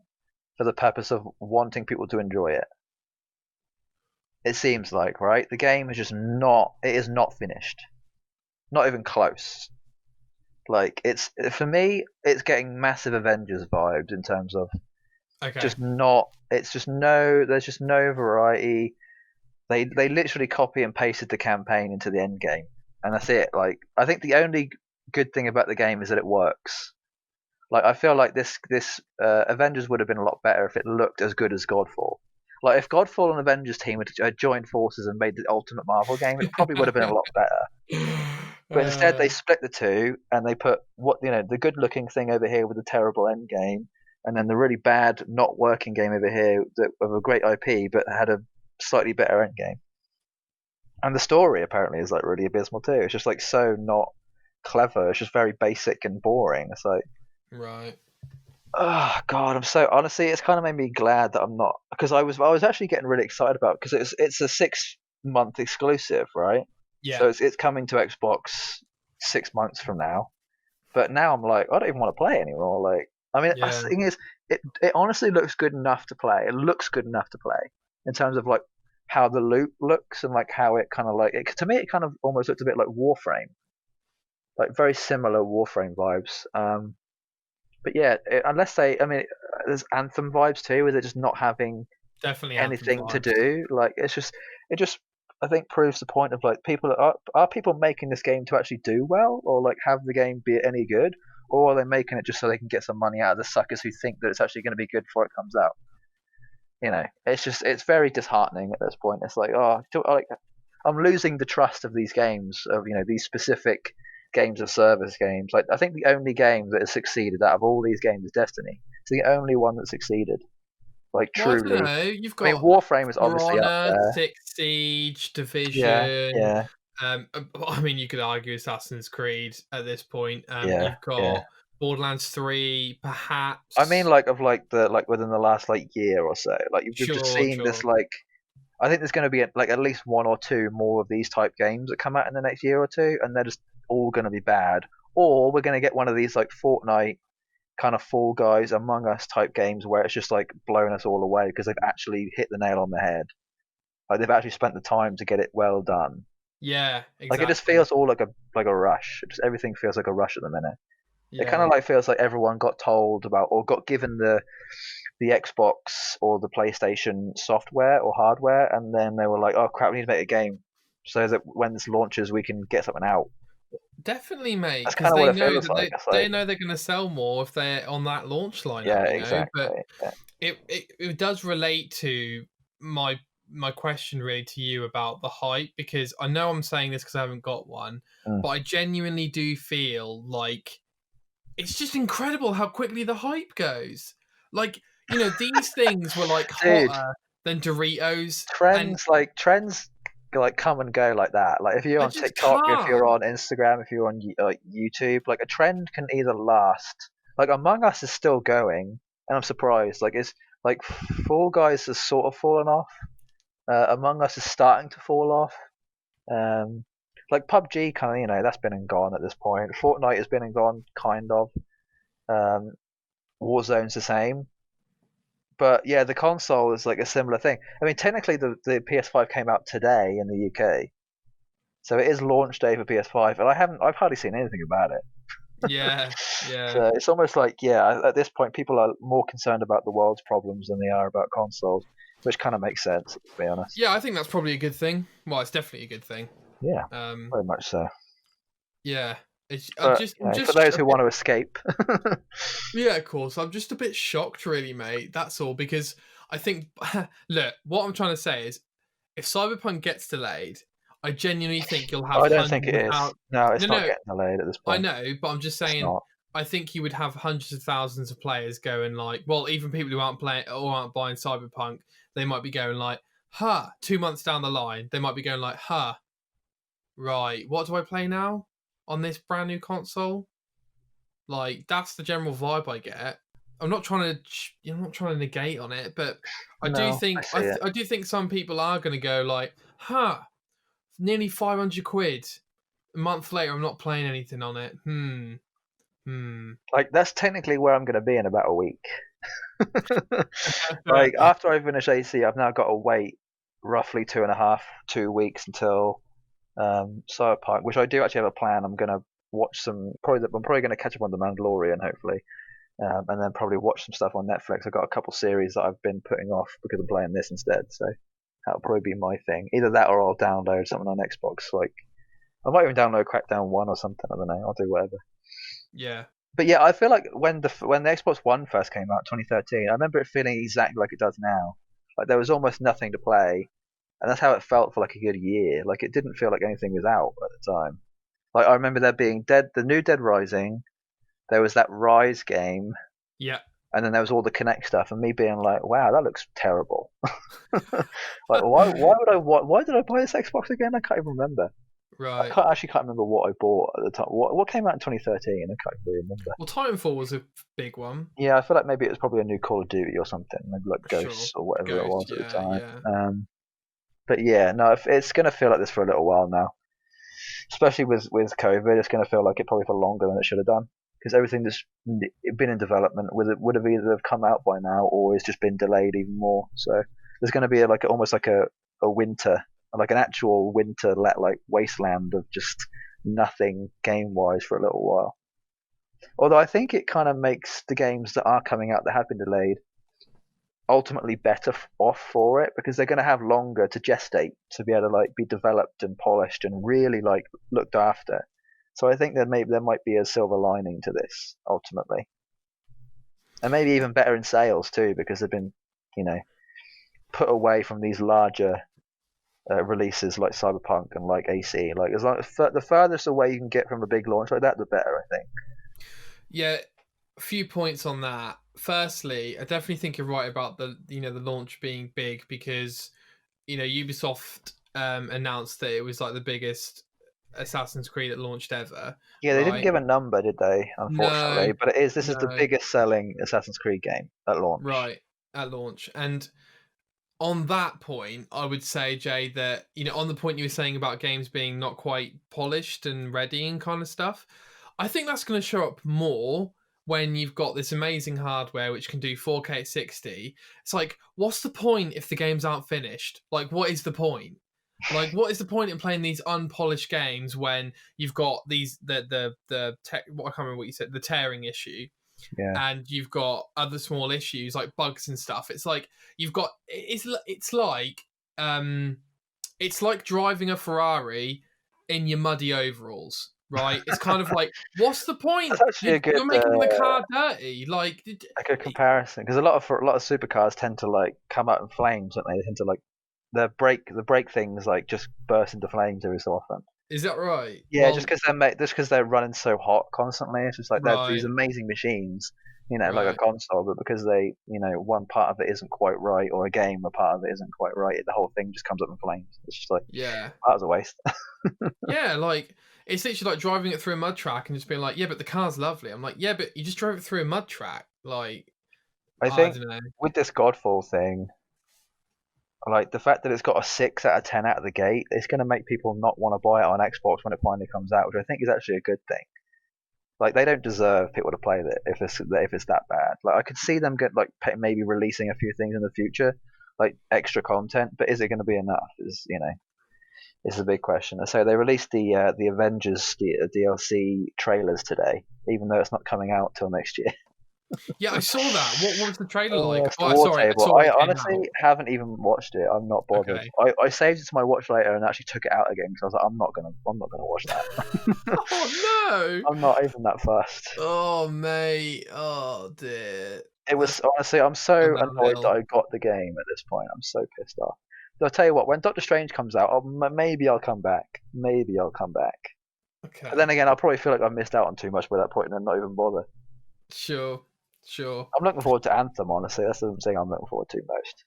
for the purpose of wanting people to enjoy it. It seems like, right? The game is just not. It is not finished. Not even close. Like it's for me, it's getting massive Avengers vibes in terms of okay, just not. It's just no. There's just no variety. They literally copy and pasted the campaign into the end game, and that's it. Like I think the only good thing about the game is that it works. Like I feel like this Avengers would have been a lot better if it looked as good as Godfall. Like if Godfall and Avengers team had joined forces and made the Ultimate Marvel game, it probably would have been a lot better. But instead, they split the two and they put the good-looking thing over here with the terrible end game, and then the really bad, not working game over here that of a great IP but had a slightly better end game. And the story apparently is like really abysmal too. It's just like so not clever. It's just very basic and boring. It's like, right, oh god, I'm so honestly, it's kind of made me glad that I'm not because I was actually getting really excited about because it's a 6 month exclusive, right? yeah, So it's coming to Xbox 6 months from now. But now I'm like, I don't even want to play it anymore. Like, I mean, the yeah, thing is, it honestly looks good enough to play. It looks good enough to play in terms of like how the loot looks and like how it kind of like it, to me it kind of almost looked a bit like Warframe, like very similar Warframe vibes. But yeah, unless I mean, there's Anthem vibes too, with it just not having definitely Anthem anything to vibes. do. Like it just I think proves the point of like people are people making this game to actually do well or like have the game be any good, or are they making it just so they can get some money out of the suckers who think that it's actually going to be good before it comes out? It's very disheartening at this point. It's like like I'm losing the trust of these games of these specific games of service games. Like I think the only game that has succeeded out of all these games is Destiny. It's the only one that succeeded. Like Well, I don't truly. know. You've I mean, got Warframe is For obviously up Honor, there. Six Siege, Yeah, Division. yeah, I mean, you could argue Assassin's Creed at this point. yeah, You've yeah. got Borderlands 3, I mean, perhaps. like of like the like within the last like year or so, like we've just Sure, seen this sure. like I think there's going to be like at least one or two more of these type games that come out in the next year or two, and they're just all going to be bad. Or we're going to get one of these like Fortnite kind of Fall Guys, Among Us type games where it's just like blowing us all away because they've actually hit the nail on the head. Like they've actually spent the time to get it well done. Yeah, Like it just exactly. feels all like a rush. Just everything feels like a rush at the minute. It kind Yeah. of like feels like everyone got told about or got given the Xbox or the PlayStation software or hardware, and then they were like, "Oh crap, we need to make a game so that when this launches, we can get something out." Definitely, mate, That's because kind of they what it know feels that like. they It's they like, know they're going to sell more if they're on that launch yeah, lineup, But exactly. Yeah. it does relate to my my question really to you about the hype, because I know I'm saying this because I haven't got one, Mm. but I genuinely do feel like it's just incredible how quickly the hype goes. Like, these things were like Dude, hotter than Doritos, and trends like come and go like that. Like if you're I on just TikTok, if you're can't. on Instagram, if you're on like YouTube, like a trend can either last. Like Among Us is still going, and I'm surprised. Like it's like Fall Guys has sort of fallen off. Among Us is starting to fall off. Um, like PUBG, kind of, that's been and gone at this point. Fortnite has been and gone, kind of. Um, Warzone's the same. But yeah, the console is like a similar thing. I mean, technically, the PS5 came out today in the UK, so it is launch day for PS5, and I've hardly seen anything about it. Yeah, yeah. So it's almost like, yeah, at this point, people are more concerned about the world's problems than they are about consoles, which kind of makes sense, to be honest. Yeah, I think that's probably a good thing. Well, it's definitely a good thing. Yeah, Um, very much so. yeah. It's But I'm for just those a who bit. want to escape, Yeah, of course. I'm just a bit shocked, really, mate. That's all. Because I think, look, what I'm trying to say is, if Cyberpunk gets delayed, I genuinely think you'll have I don't hundreds think it of is. thousands. No, No, it's not no, getting delayed at this I point. know, but I'm just It's saying. not. I think you would have hundreds of thousands of players going like, well, even people who aren't playing or aren't buying Cyberpunk, they might be going like, huh. 2 months down the line, they might be going like, huh. Right, what do I play now on this brand new console? Like that's the general vibe I get. I'm not trying to negate on it, but I do No, I think see it. I do think some people are going to go like, "Huh, nearly 500 quid. A month later, I'm not playing anything on it. Like that's technically where I'm going to be in about a week. Like after I finish AC, I've now got to wait roughly 2.5, 2 weeks until cyberpunk, which I do actually have a plan. I'm going to watch some. I'm probably going to catch up on The Mandalorian, hopefully, and then probably watch some stuff on Netflix. I've got a couple series that I've been putting off because I'm playing this instead. So that'll probably be my thing. Either that or I'll download something on Xbox. Like I might even download Crackdown 1 or something. I don't know. I'll do whatever. Yeah. But yeah, I feel like when the Xbox One first came out, 2013, I remember it feeling exactly like it does now. Like there was almost nothing to play, and that's how it felt for like a good year. Like it didn't feel like anything was out at the time. Like I remember there being the new Dead Rising. There was that Rise game, Yeah. and then there was all the Kinect stuff, and me being like, "Wow, that looks terrible." Like why did I buy this Xbox again? I can't even remember. Right. Can't remember what I bought at the time. What came out in 2013? I can't really remember. Well, Titanfall was a big one. Yeah, I feel like maybe it was probably a new Call of Duty or something, maybe like Sure. Ghosts or whatever it was at the Yeah, time. yeah. But yeah, no, it's going to feel like this for a little while now, especially with COVID. It's going to feel like it probably for longer than it should have done because everything that's been in development would have either have come out by now or it's just been delayed even more. So there's going to be almost like a winter, like an actual winter like wasteland of just nothing game wise for a little while. Although I think it kind of makes the games that are coming out that have been delayed ultimately better off for it because they're going to have longer to gestate to be able to like be developed and polished and really like looked after. So I think there might be a silver lining to this ultimately, and maybe even better in sales too because they've been, put away from these larger releases like Cyberpunk and like AC. Like as long as the furthest away you can get from a big launch like that, the better. I think. Yeah, a few points on that. Firstly, I definitely think you're right about the launch being big because Ubisoft announced that it was like the biggest Assassin's Creed at launched ever. Yeah, they didn't Right? give a number, did they? No, Unfortunately, but it is. This is the no. biggest selling Assassin's Creed game at launch. Right, at launch. And on that point, I would say, Jay, that, on the point you were saying about games being not quite polished and ready and kind of stuff, I think that's going to show up more when you've got this amazing hardware which can do 4K 60. It's like, what's the point if the games aren't finished? Like, what is the point? Like, what is the point in playing these unpolished games when you've got the tech? What I can't remember what you said, the tearing issue, Yeah. and you've got other small issues like bugs and stuff. It's like you've got it's like driving a Ferrari in your muddy overalls, right? It's kind of like, what's the point? That's actually a good You're making the car dirty. Like a good comparison because a lot of supercars tend to like come out in flames, don't they? They tend to like the brake things like just burst into flames every so often. is that right? Yeah, Well, just because they're running so hot constantly. It's just like they're these right, amazing machines, like a right. console, but because they, one part of it isn't quite right, or a game, a part of it isn't quite right, the whole thing just comes up in flames. It's just like Yeah. that was a waste. Yeah, like it's literally like driving it through a mud track and just being like, yeah, but the car's lovely. I'm like, yeah, but you just drove it through a mud track. Like, I I think don't know. with this Godfall thing, like the fact that it's got a 6 out of 10 out of the gate, it's going to make people not want to buy it on Xbox when it finally comes out, which I think is actually a good thing. Like they don't deserve people to play it if it's that bad. Like I could see them maybe releasing a few things in the future, like extra content, but is it going to be enough? Is the big question. So they released the Avengers DLC trailers today, even though it's not coming out till next year. Yeah, I saw that. What was the trailer like? It's the Oh, War sorry, I Table. saw I it came honestly out. haven't even watched it. I'm not bothered. Okay. I saved it to my watch later and actually took it out again because I was like, I'm not gonna watch that. Oh no! I'm not even that fast. Oh mate! Oh dear. It was honestly, I'm so Gone annoyed that downhill. I got the game at this point. I'm so pissed off. But I'll tell you what, when Doctor Strange comes out, maybe I'll come back. Maybe I'll come back. But then Okay. again, I'll probably feel like I've missed out on too much by that point and then not even bother. Sure. Sure. I'm looking forward to Anthem, honestly. That's the thing I'm looking forward to most.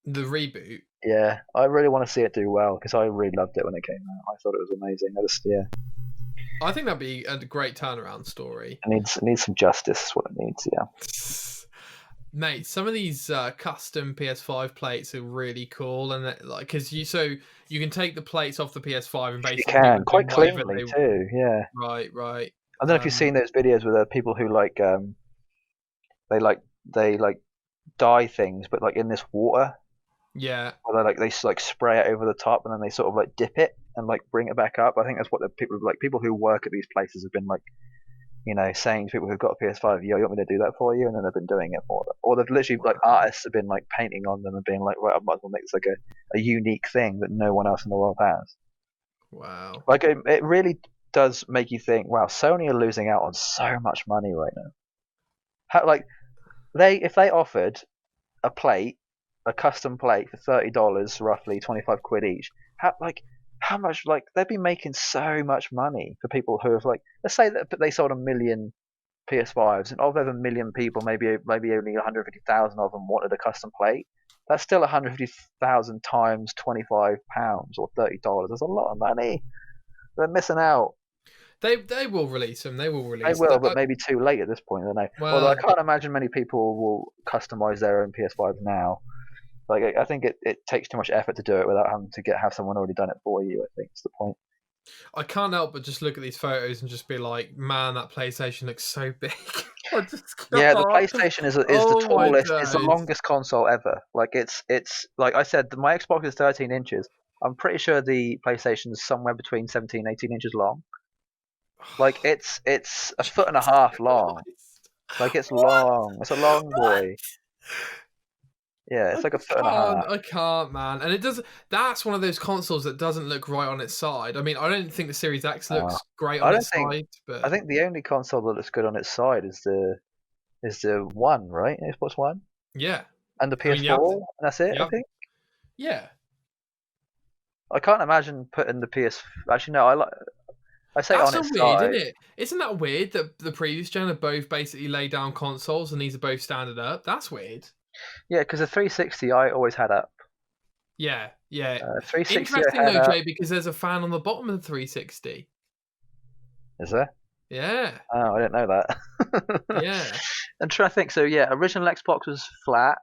The reboot. Yeah, I really want to see it do well because I really loved it when it came out. I thought it was amazing. Yeah. I think that'd be a great turnaround story. It needs some justice. Is what it needs. Yeah. Mate, some of these custom PS5 plates are really cool, and like because you can take the plates off the PS5 and You basically can people quite do whatever cleanly they. too. Yeah. Right, right. I don't know if you've seen those videos with people who they like they like dye things, but like in this water, Yeah, or they like spray it over the top and then they sort of like dip it and like bring it back up. I think that's what the people who work at these places have been like, saying to people who've got a PS5, "Yo, you want me to do that for you?" And then they've been doing it for them, or they've literally like artists have been like painting on them and being like, "Right, I might as well make this like a unique thing that no one else in the world has." wow. Like it really does make you think, wow, Sony are losing out on so much money right now. Like if they offered a plate, a custom plate for $30, roughly 25 quid each, how much they'd be making so much money for people who have let's say that they sold 1 million PS5s, and of those 1 million people, maybe only 150,000 of them wanted a custom plate. That's still 150,000 times £25 or $30. That's a lot of money. They're missing out. They will release them. They will They release. will, but maybe too late at this point. I don't know. Although I Well, can't imagine many people will customize their own PS5 now. Like I think it takes too much effort to do it without having to have someone already done it for you. I think is the point. I can't help but just look at these photos and just be like, man, that PlayStation looks so big. I just Yeah, the can't. PlayStation is the Oh my tallest. It's the days. longest console ever. Like it's like I said, my Xbox is 13 inches. I'm pretty sure the PlayStation is somewhere between 17 and 18 inches long. Like it's a foot and a Jesus half long. Christ. Like it's What? long. It's a long What? boy. Yeah, I it's like a foot and a half. I can't, man. And it does. That's one of those consoles that doesn't look right on its side. I mean, I don't think the Series X Uh, looks great I on don't its think. side, I but think the only console that looks good on its side is the One, right? Xbox One yeah. and the I mean, you have to. PS4, and that's it. You I have. think. Yeah. I can't imagine putting the PS. Actually, no. I say That's on so its weird, isn't side. it? Isn't that weird that the previous gen are both basically laid down consoles and these are both standard up? That's weird. Yeah, because the 360 I always had up. Yeah, yeah. 360 I Interesting had though, up. Jay, because there's a fan on the bottom of the 360. Is there? Yeah, Oh, I didn't know that. yeah, I'm trying to think. So yeah, original Xbox was flat,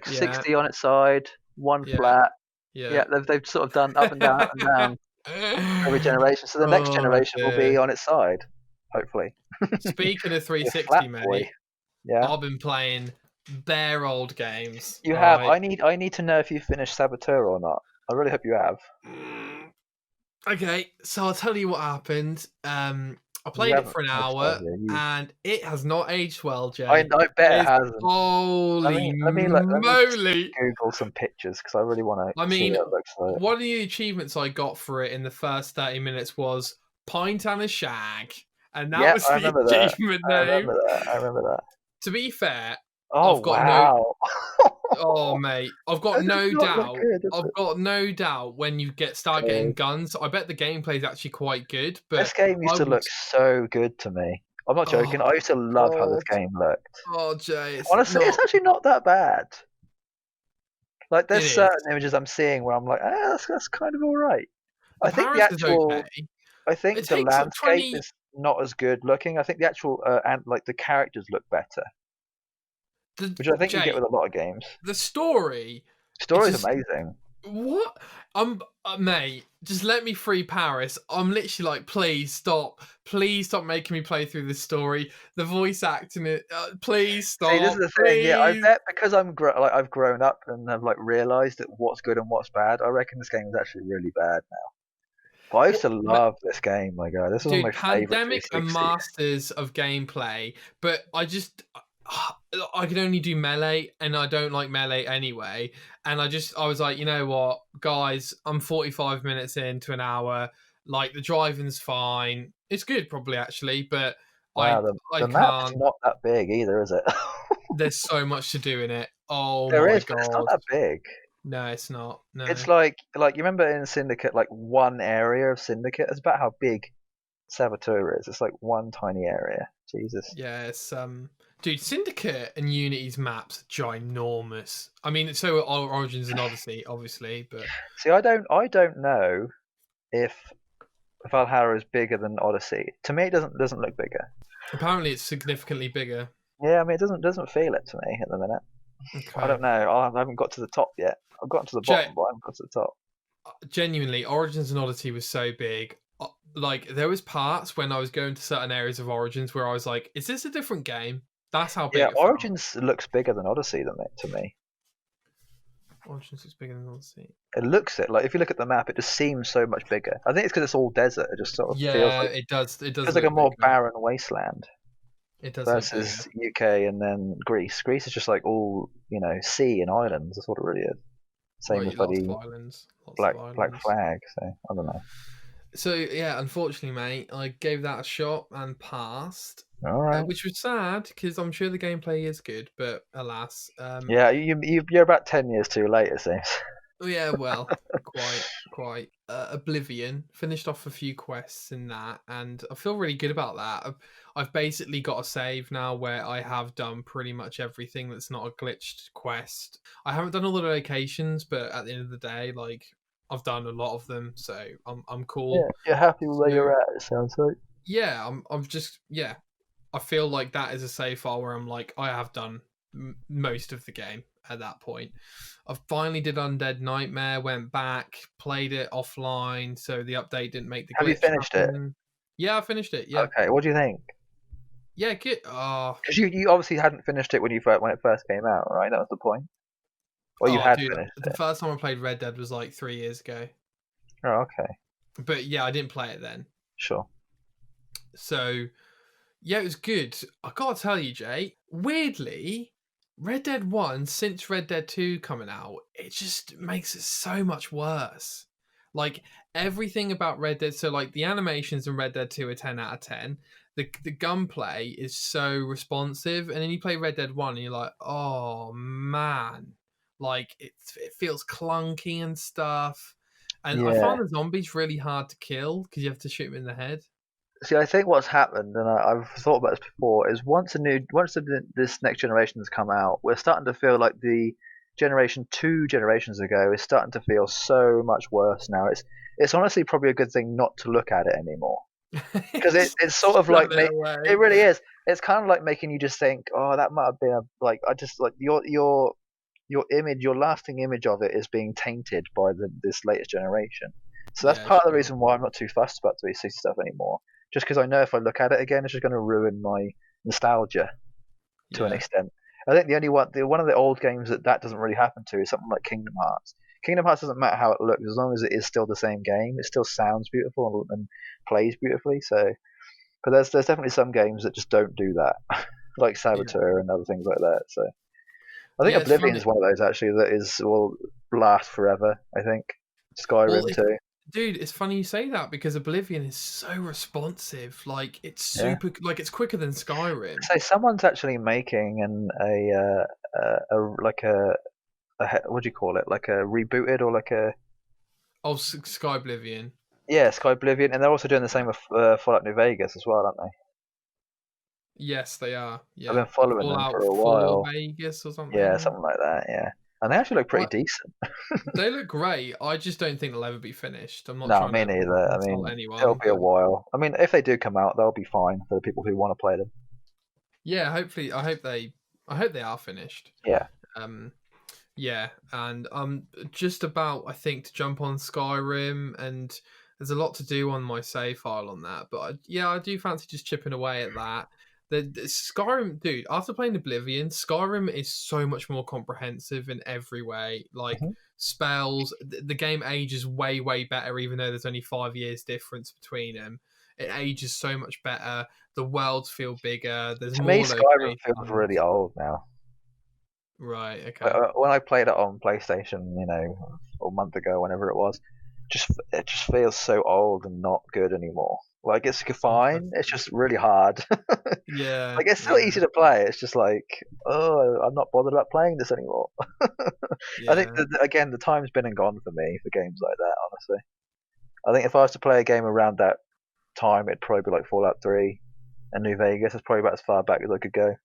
yeah, 660 on its side, one yeah, flat. yeah. Yeah, they've sort of done up and down every generation. So the next Oh generation will be dear. on its side, hopefully. Speaking of Be a 360, flat boy. mate, Yeah. I've been playing bare old games. You All have. right. I need to know if you finished Saboteur or not. I really hope you have. Mm, Okay, so I'll tell you what happened. I You played it haven't for an finished, have hour, you? and it has not aged well, I Jay. bet it It's hasn't. holy Let me just moly! Google some pictures because I really want I to see mean, what it looks like. one of the achievements I got for it in the first 30 minutes was Pint and a Shag, and that Yep, was I the remember that. achievement I remember name. that. I remember that. To be fair, Oh I've got no. wow. Oh mate, I've got That does no not look doubt. good, does I've it? got no doubt when you start getting God. guns. I bet the gameplay is actually quite good, This but game used I to would. look so good to me. I'm not Oh joking. I used to love how this God. game looked. Oh Jay, it's Honestly, it's not. actually not that bad. Like It there's is. certain images I'm seeing where I'm like, that's kind of all right. The I think the Paris is actual, okay. I It think the takes like landscape 20. is not as good looking. I think the actual and like the characters look better, The which I think you get Jay, with a lot of games. the story. It's Story's just amazing. what mate. Just let me free Paris. I'm literally like, please stop making me play through this story. The voice acting it. Please See, this is stop, the thing. Yeah, I please. bet because I've grown up and I've like realized that what's good and what's bad. I reckon this game is actually really bad now. But I used What, to love this game. My God, this was one of dude? my favorite Pandemic are 360. masters of gameplay, but I can only do melee, and I don't like melee anyway. And I was like, you know what, guys, I'm 45 minutes into an hour. Like the driving's fine. It's good, probably actually, but Wow, I the map's can't. not that big either, is it? There's so much to do in it. Oh There my is, but it's not god. that big. No, it's not. It's No. like you remember in Syndicate, like one area of Syndicate. It's about how big Saboteur is. It's like one tiny area. Jesus. Yeah, it's dude, Syndicate and Unity's maps are ginormous. I mean, so are Origins and Odyssey, obviously, but See, I don't know if Valhalla is bigger than Odyssey. To me, it doesn't look bigger. Apparently, it's significantly bigger. Yeah, I mean, it doesn't feel it to me at the minute. I Okay. don't know. I haven't got to the top yet. I've gotten to the Jay, bottom, but I haven't got to the top. genuinely, Origins and Odyssey was so big. Like, there was parts when I was going to certain areas of Origins where I was like, "Is this a different game?" That's how Yeah, big it felt. Origins looks bigger than Odyssey to me. Origins is bigger than Odyssey. It looks it like if you look at the map, it just seems so much bigger. I think it's because it's all desert. It just sort of Yeah, it does. It does feels like a look more bigger. barren wasteland It does look bigger. versus UK and then Greece. Greece is just like all sea and islands. That's what it really is. Same with Lots of bloody islands. Lots of black islands. flag. So I don't know. So yeah, unfortunately, mate, I gave that a shot and passed, All right. which was sad because I'm sure the gameplay is good, but alas, Yeah, you're about 10 years too late, it seems. oh yeah, well, quite. Oblivion finished off a few quests in that, and I feel really good about that. I've basically got a save now where I have done pretty much everything that's not a glitched quest. I haven't done all the locations, but at the end of the day, like I've done a lot of them, so I'm cool. Yeah, you're happy with where So, you're at. It sounds like. yeah, I'm just yeah. I feel like that is a save file where I'm like I have done most of the game at that point. I finally did Undead Nightmare, went back, played it offline, so the update didn't make the glitch Have you finished it? happen. Yeah, I finished it. Yeah, Okay. What do you think? yeah, good. Because you obviously hadn't finished it when it first came out, right? That was the point. Or you had Dude, finished the it. first time I played Red Dead was like 3 years ago, Oh, okay. but yeah, I didn't play it then. Sure. So yeah, it was good. I gotta tell you, Jay, weirdly, Red Dead 1, since Red Dead 2 coming out, it just makes it so much worse. Like, everything about Red Dead, so like the animations in Red Dead 2 are 10 out of 10. The gunplay is so responsive, and then you play Red Dead 1 and you're like, oh man. Like, it feels clunky and stuff. And I Yeah. found the zombies really hard to kill because you have to shoot them in the head. See, I think what's happened, and I've thought about this before, is this next generation has come out, we're starting to feel like the generation 2 generations ago is starting to feel so much worse now. It's honestly probably a good thing not to look at it anymore because it's sort of like Shut it away. it really is. It's kind of like making you just think, oh, that might have been I just like your image, your lasting image of it is being tainted by this latest generation. So that's Yeah, part of the sure. reason why I'm not too fussed about 360 stuff anymore. Just because I know if I look at it again, it's just going to ruin my nostalgia to an Yeah. extent. I think one of the old games that doesn't really happen to is something like Kingdom Hearts. Kingdom Hearts doesn't matter how it looks as long as it is still the same game. It still sounds beautiful and plays beautifully. So, but there's definitely some games that just don't do that, like Yeah. Saboteur and other things like that. So. I think Yeah, it's Oblivion is funny. one of those actually that will last forever. I think Well, Skyrim too. dude, it's funny you say that because Oblivion is so responsive. Like it's Yeah. super like it's quicker than Skyrim. So someone's actually making what do you call it? Like a rebooted or like a Oh, Sky Oblivion. Sky Oblivion, and they're also doing the same with Fallout New Vegas as well, aren't they? Yes, they are. I've Yeah. been following them for Fallout a 4 while. Vegas or Yeah, something. something like that. Yeah, and they actually look pretty I, decent. they look great. I just don't think they'll ever be finished. I'm not No, trying me to neither. I insult mean, it'll anyone, be a but while. I mean, if they do come out, they'll be fine for the people who want to play them. yeah, hopefully I hope they are finished. Yeah. Um Yeah, and I'm just about, I think, to jump on Skyrim, and there's a lot to do on my save file on that. But I do fancy just chipping away at that. The Skyrim, dude, after playing Oblivion, Skyrim is so much more comprehensive in every way. Like Mhm. spells, the game ages way better, even though there's only 5 years difference between them. It ages so much better. The worlds feel bigger. There's To me, more Skyrim feels really locations. old now. Right. Okay. When I played it on PlayStation, a month ago, whenever it was, it just feels so old and not good anymore. Like it's fine, it's Interesting. just really hard. Yeah, Like it's still yeah, easy to play. It's just like, oh, I'm not bothered about playing this anymore. I think yeah, again the time's been and gone for me for games like that. Honestly, I think if I was to play a game around that time, it'd probably be like Fallout 3 and New Vegas. It's probably about as far back as I could go.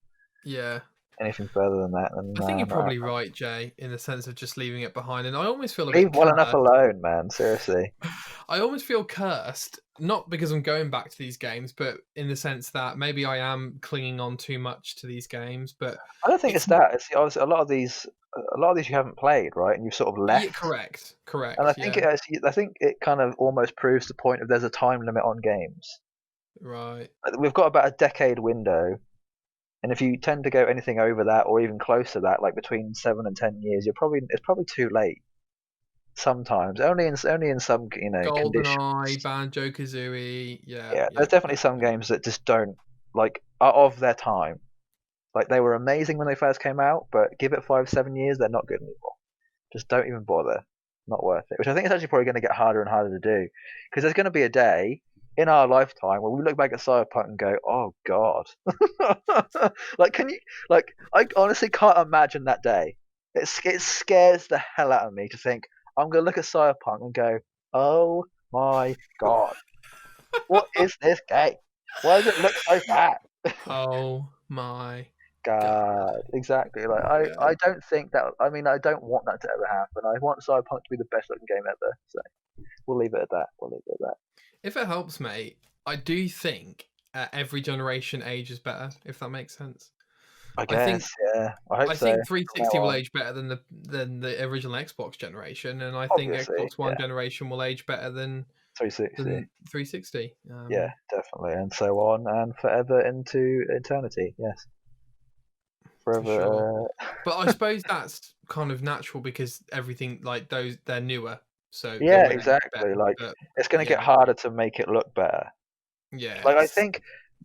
yeah. anything further than that. And I think you're probably right, Jay, in the sense of just leaving it behind. And I almost feel a leave bit well enough cursed. alone, man. Seriously. I almost feel cursed, not because I'm going back to these games, but in the sense that maybe I am clinging on too much to these games. But I don't think it's that. It's obviously a lot of these you haven't played, right? And you've sort of left. Yeah, correct. And I think I think it kind of almost proves the point of there's a time limit on games. Right. We've got about a decade window, and if you tend to go anything over that or even close to that, like between 7 and 10 years, it's probably too late. Sometimes only in some conditions. GoldenEye, Banjo Kazooie, Yeah, there's definitely some games that just don't are of their time. Like they were amazing when they first came out, but give it 5-7 years, they're not good anymore. Just don't even bother. Not worth it. Which I think is actually probably going to get harder and harder to do, because there's going to be a day in our lifetime where we look back at Cyberpunk and go, "Oh God!" Like, can you? Like, I honestly can't imagine that day. It scares the hell out of me to think I'm going to look at Cyberpunk and go, "Oh my God, what is this game? Why does it look so bad?" Oh my God, exactly. Like I don't think that. I mean, I don't want that to ever happen. I want Cyberpunk to be the best looking game ever. So we'll leave it at that. If it helps, mate, I do think every generation ages better. If that makes sense. I guess. Yeah. I hope so. think 360 will age better than the original Xbox generation, and I think Xbox One generation will age better than 360. Yeah, definitely, and so on, and forever into eternity. Yes. Forever. Sure. But I suppose that's kind of natural because everything they're newer. So yeah, exactly. Like it's going to get harder to make it look better. Yeah. Like I think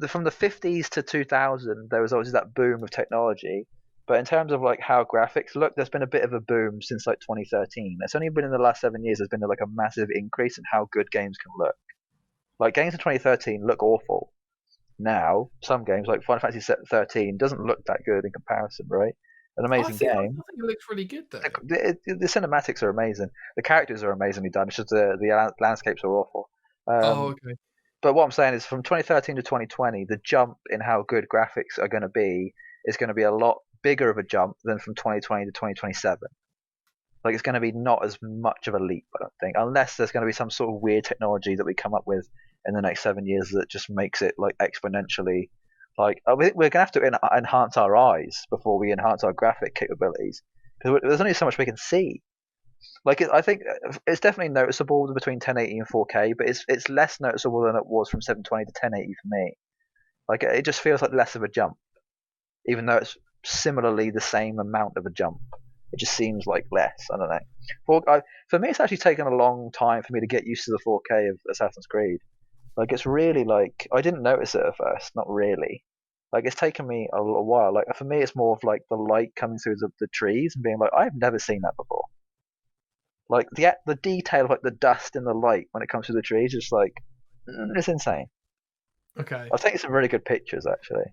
from the 50s to 2000, there was always that boom of technology. But in terms of like how graphics look, there's been a bit of a boom since like 2013. It's only been in the last 7 years there's been like a massive increase in how good games can look. Like games in 2013 look awful. Now some games like Final Fantasy 13 doesn't look that good in comparison, right? An amazing game. I think it looks really good though. The cinematics are amazing. The characters are amazingly done. It's just the landscapes are awful. Okay. But what I'm saying is, from 2013 to 2020, the jump in how good graphics are going to be is going to be a lot bigger of a jump than from 2020 to 2027. Like it's going to be not as much of a leap, I don't think, unless there's going to be some sort of weird technology that we come up with in the next 7 years that just makes it like exponentially. Like we're going to have to enhance our eyes before we enhance our graphic capabilities, because there's only so much we can see. Like I think it's definitely noticeable between 1080 and 4K, but it's less noticeable than it was from 720 to 1080 for me. Like it just feels like less of a jump, even though it's similarly the same amount of a jump. It just seems like less. I don't know. For me, it's actually taken a long time for me to get used to the 4K of Assassin's Creed. Like it's really like I didn't notice it at first, not really. Like it's taken me a little while. Like for me, it's more of like the light coming through the trees and being like, I've never seen that before. Like the detail of like the dust and the light when it comes through the trees is like it's insane. Okay. I think it's some really good pictures actually.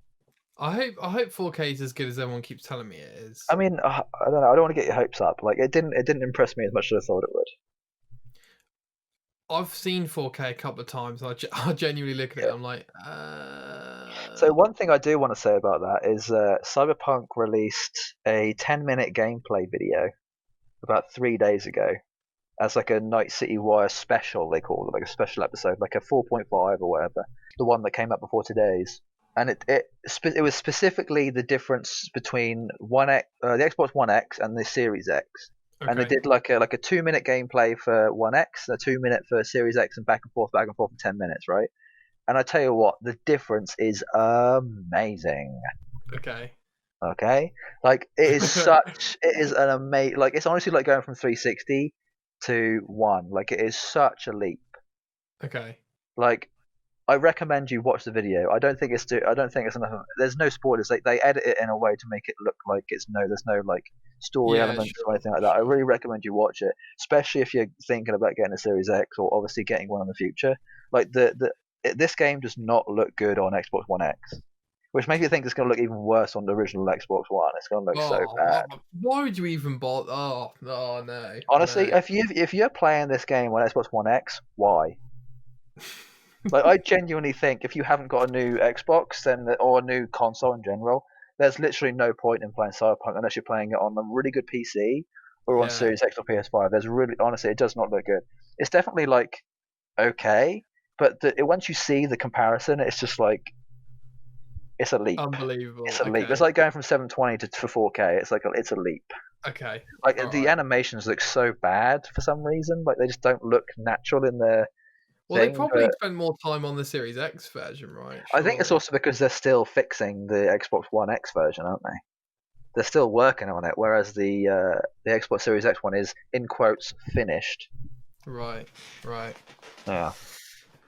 I hope 4K is as good as everyone keeps telling me it is. I mean, I don't know. I don't want to get your hopes up. Like it didn't impress me as much as I thought it would. I've seen 4K a couple of times. I genuinely look at it. I'm like. So one thing I do want to say about that is Cyberpunk released a 10-minute gameplay video about 3 days ago as like a Night City Wire special. They called it like a special episode, like a 4.5 or whatever, the one that came out before today's. And it was specifically the difference between the Xbox One X and the Series X. Okay. And they did like a 2-minute gameplay for One X, a 2-minute for Series X, and back and forth for 10 minutes, right? And I tell you what, the difference is amazing. Okay, like it is an amazing. Like it's honestly like going from 360 to One. Like it is such a leap. Okay. Like I recommend you watch the video. I don't think it's enough. There's no spoilers. They edit it in a way to make it look like there's no like story elements or anything like that. I really recommend you watch it, especially if you're thinking about getting a Series X or obviously getting one in the future. Like this game does not look good on Xbox One X, which makes me think it's going to look even worse on the original Xbox One. It's going to look so bad. Why would you even bother? Oh no. Honestly, no. if you're playing this game on Xbox One X, why? Like I genuinely think if you haven't got a new Xbox or a new console in general, there's literally no point in playing Cyberpunk unless you're playing it on a really good PC or on Yeah, Series X or PS5. There's really, honestly, it does not look good. It's definitely like okay, but once you see the comparison, it's just like it's a leap. unbelievable. It's a leap. Okay, It's like going from 720 to 4K. It's like it's a leap. okay, Like all the right. animations look so bad for some reason. Like they just don't look natural in their Well, they thing. probably But spent more time on the Series X version, right? I think it's Surely. also because they're still fixing the Xbox One X version, aren't they? They're still working on it, whereas the Xbox Series X one is in quotes finished. Right, right. Yeah.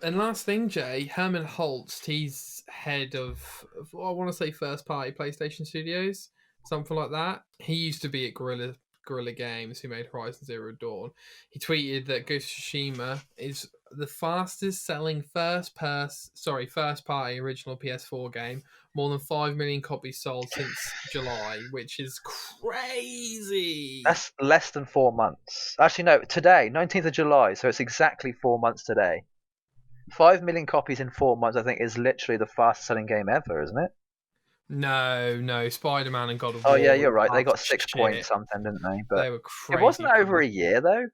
And last thing, Jay, Herman Holtz, he's head of I want to say first party PlayStation Studios, something like that. He used to be at Guerrilla Games, who made Horizon Zero Dawn. He tweeted that Ghost of Tsushima is the fastest selling first party original PS4 game, more than 5 million copies sold since July, which is crazy. That's less than 4 months. Actually, no, today, 19th of July, so it's exactly 4 months today. 5 million copies in 4 months, I think, is literally the fastest selling game ever, isn't it? No, Spider Man and God of Oh, yeah, War were you're the right. They got fastest 6 point shit. something, didn't they? But They were it wasn't crazy over fast. a year, though?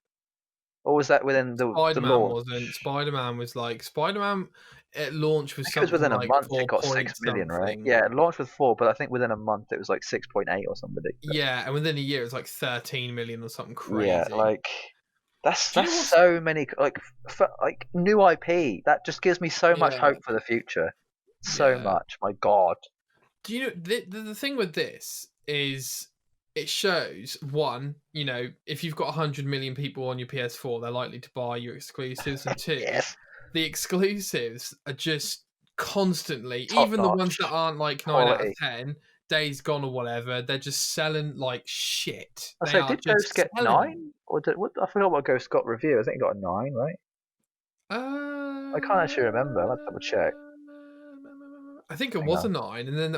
Or was that within the Spider Man launch? wasn't. Spider Man was like Spider Man at launch I was think it was something within a like month it four got point 6 million, right? something. Yeah, it launched with 4, but I think within a month it was like 6.8 or something ridiculous. Yeah, and within a year it was like 13 million or something Yeah, crazy. like that's Do you that's know what's so many like new IP. That just gives me so much yeah, hope for the future. So yeah. much. My God. Do you know the thing with this is it shows one, if you've got 100 million people on your PS4, they're likely to buy your exclusives, and two, Yes. the exclusives are just constantly, Top even the ones that notch aren't like 9 out of quality. 10, Days Gone or whatever, they're just selling like shit. I They say, are did Ghost just get selling them. 9? Or did what? I forgot what Ghost got review. I think it got a 9, right? I can't Uh, actually remember. Let's double check. I think it Hang was a on. 9, and then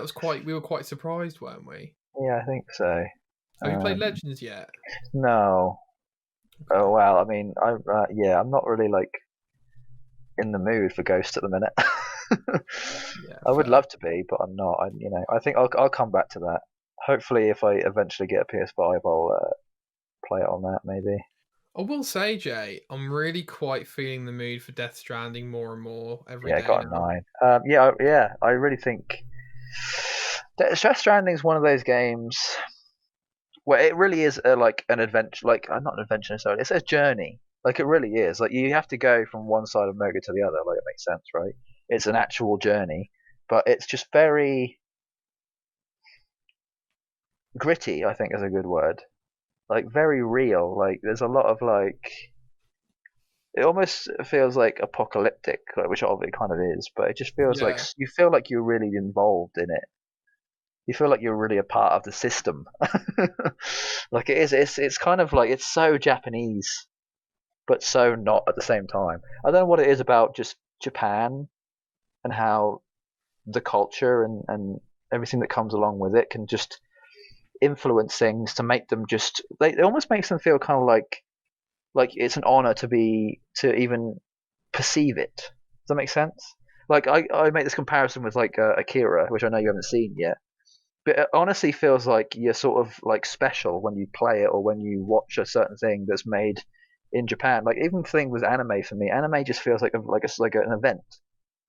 we were quite surprised, weren't we? Yeah, I think so. Have you played Um, Legends yet? no. Oh Okay. well. I mean, I'm not really like in the mood for Ghost at the minute. Yeah, I would fair. love to be, but I'm not. I think I'll come back to that. Hopefully, if I eventually get a PS5, I'll play it on that maybe. I will say, Jay, I'm really quite feeling the mood for Death Stranding more and more every Yeah, it day got a now. 9. Yeah. I really think Death Stranding is one of those games where it really is like an adventure, like not an adventure necessarily. It's a journey. Like it really is. Like you have to go from one side of Moga to the other. Like it makes sense, right? It's an actual journey, but it's just very gritty. I think is a good word. Like very real. Like there's a lot of like it almost feels like apocalyptic, like, which obviously it kind of is, but it just feels like Yeah, you feel like you're really involved in it. You feel like you're really a part of the system. Like it is. It's kind of like it's so Japanese, but so not at the same time. I don't know what it is about just Japan and how the culture and everything that comes along with it can just influence things to make them just. It almost makes them feel kind of like it's an honor to even perceive it. Does that make sense? Like I make this comparison with like Akira, which I know you haven't seen yet, but it honestly feels like you're sort of like special when you play it or when you watch a certain thing that's made in Japan. Like even the thing with anime for me, anime just feels like an event.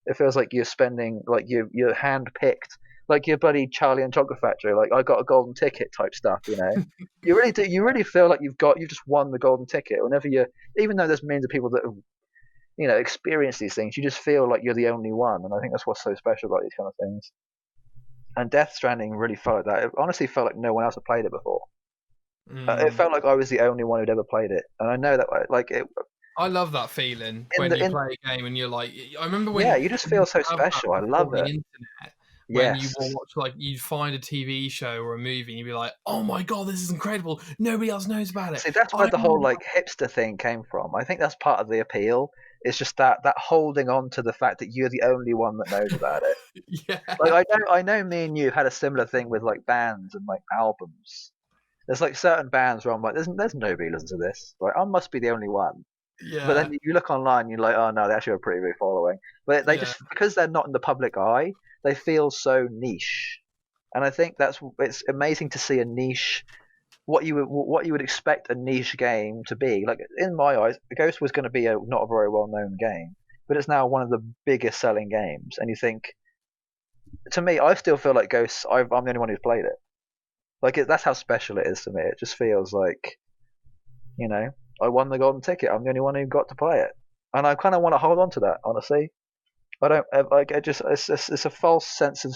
It feels like you're spending like you're hand picked, like your buddy Charlie and Chocolate Factory. Like I got a golden ticket type stuff. You really do. You really feel like you've just won the golden ticket. Whenever you, even though there's millions of people that have experience these things, you just feel like you're the only one. And I think that's what's so special about these kind of things. And Death Stranding really felt like that. It honestly felt like no one else had played it before. It mm. felt like I was the only one who'd ever played it, and I know that like it I love that feeling in when the you in play a game and you're like, I remember yeah, when you just you feel so have that special. I before love the it. internet, when you Yes. will watch like you'd find a TV show or a movie and you'd be like, oh my god, this is incredible. Nobody else knows about it. See, that's where I the know whole about like hipster thing came from. I think that's part of the appeal. It's just that holding on to the fact that you're the only one that knows about it. it. Yeah. Like I know me and you had a similar thing with like bands and like albums. There's like certain bands where I'm like, there's nobody listens to this. Like I must be the only one. But then Yeah. you look online, you're like, oh no, they actually have a pretty big following. But they Yeah. just because they're not in the public eye, they feel so niche. And I think it's amazing to see a niche, what you would expect a niche game to be. Like in my eyes, Ghost was going to be not a very well known game, but it's now one of the biggest selling games. And you think, to me, I still feel like Ghost. I'm the only one who's played it. Like that's how special it is to me. It just feels like, I won the golden ticket. I'm the only one who got to play it, and I kind of want to hold on to that. Honestly, I don't like. It's a false sense of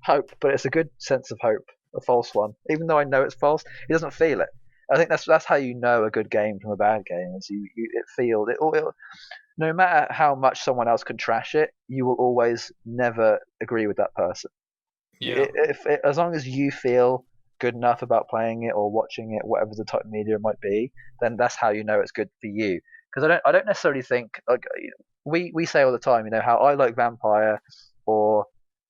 hope, but it's a good sense of hope. A false one, even though I know it's false. He doesn't feel it. I think that's how you know a good game from a bad game. Is it feels it. No matter how much someone else can trash it, you will always never agree with that person. Yeah. As long as you feel good enough about playing it or watching it, whatever the type of media it might be, then that's how you know it's good for you. Because I don't necessarily think, like, we say all the time, how I like Vampire, or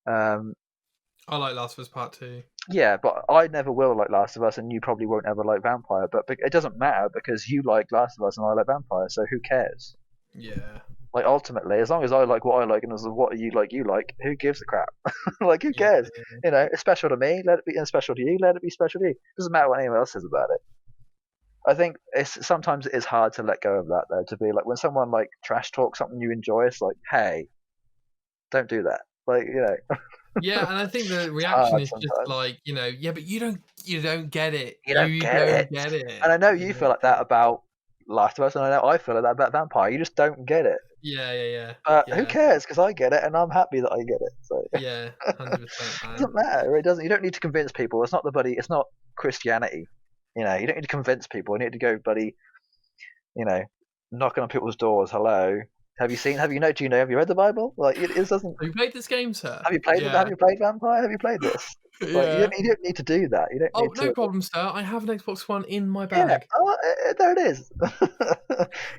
I like Last of Us Part 2. yeah, but I never will like Last of Us, and you probably won't ever like Vampire. But it doesn't matter because you like Last of Us and I like Vampire, so who cares? Yeah. Like ultimately, as long as I like what I like and as what you like, who gives a crap? Like who Yeah. cares? It's special to me. Let it be, and special to you. Let it be special to you. Doesn't matter what anyone else says about it. I think sometimes it is hard to let go of that though. To be like when someone like trash talks something you enjoy, it's like, hey, don't do that. Like Yeah, and I think the reaction is sometimes. just like, yeah, but you don't get it. You don't get it. And I know you feel like that about Last of Us, and I know I feel like that about Vampire. You just don't get it. Yeah. But who cares? Because I get it, and I'm happy that I get it. So Yeah, 100%. it doesn't matter. It doesn't. You don't need to convince people. It's not It's not Christianity. You don't need to convince people. You need to go, buddy. Knocking on people's doors. Hello. Have you read the Bible? Like it doesn't. Have you played this game, sir? Have you played? Yeah. Have you played Vampire? Have you played this? Like Yeah. you don't need to do that. You don't need to. No problem, sir. I have an Xbox One in my Yeah. bag. There it is.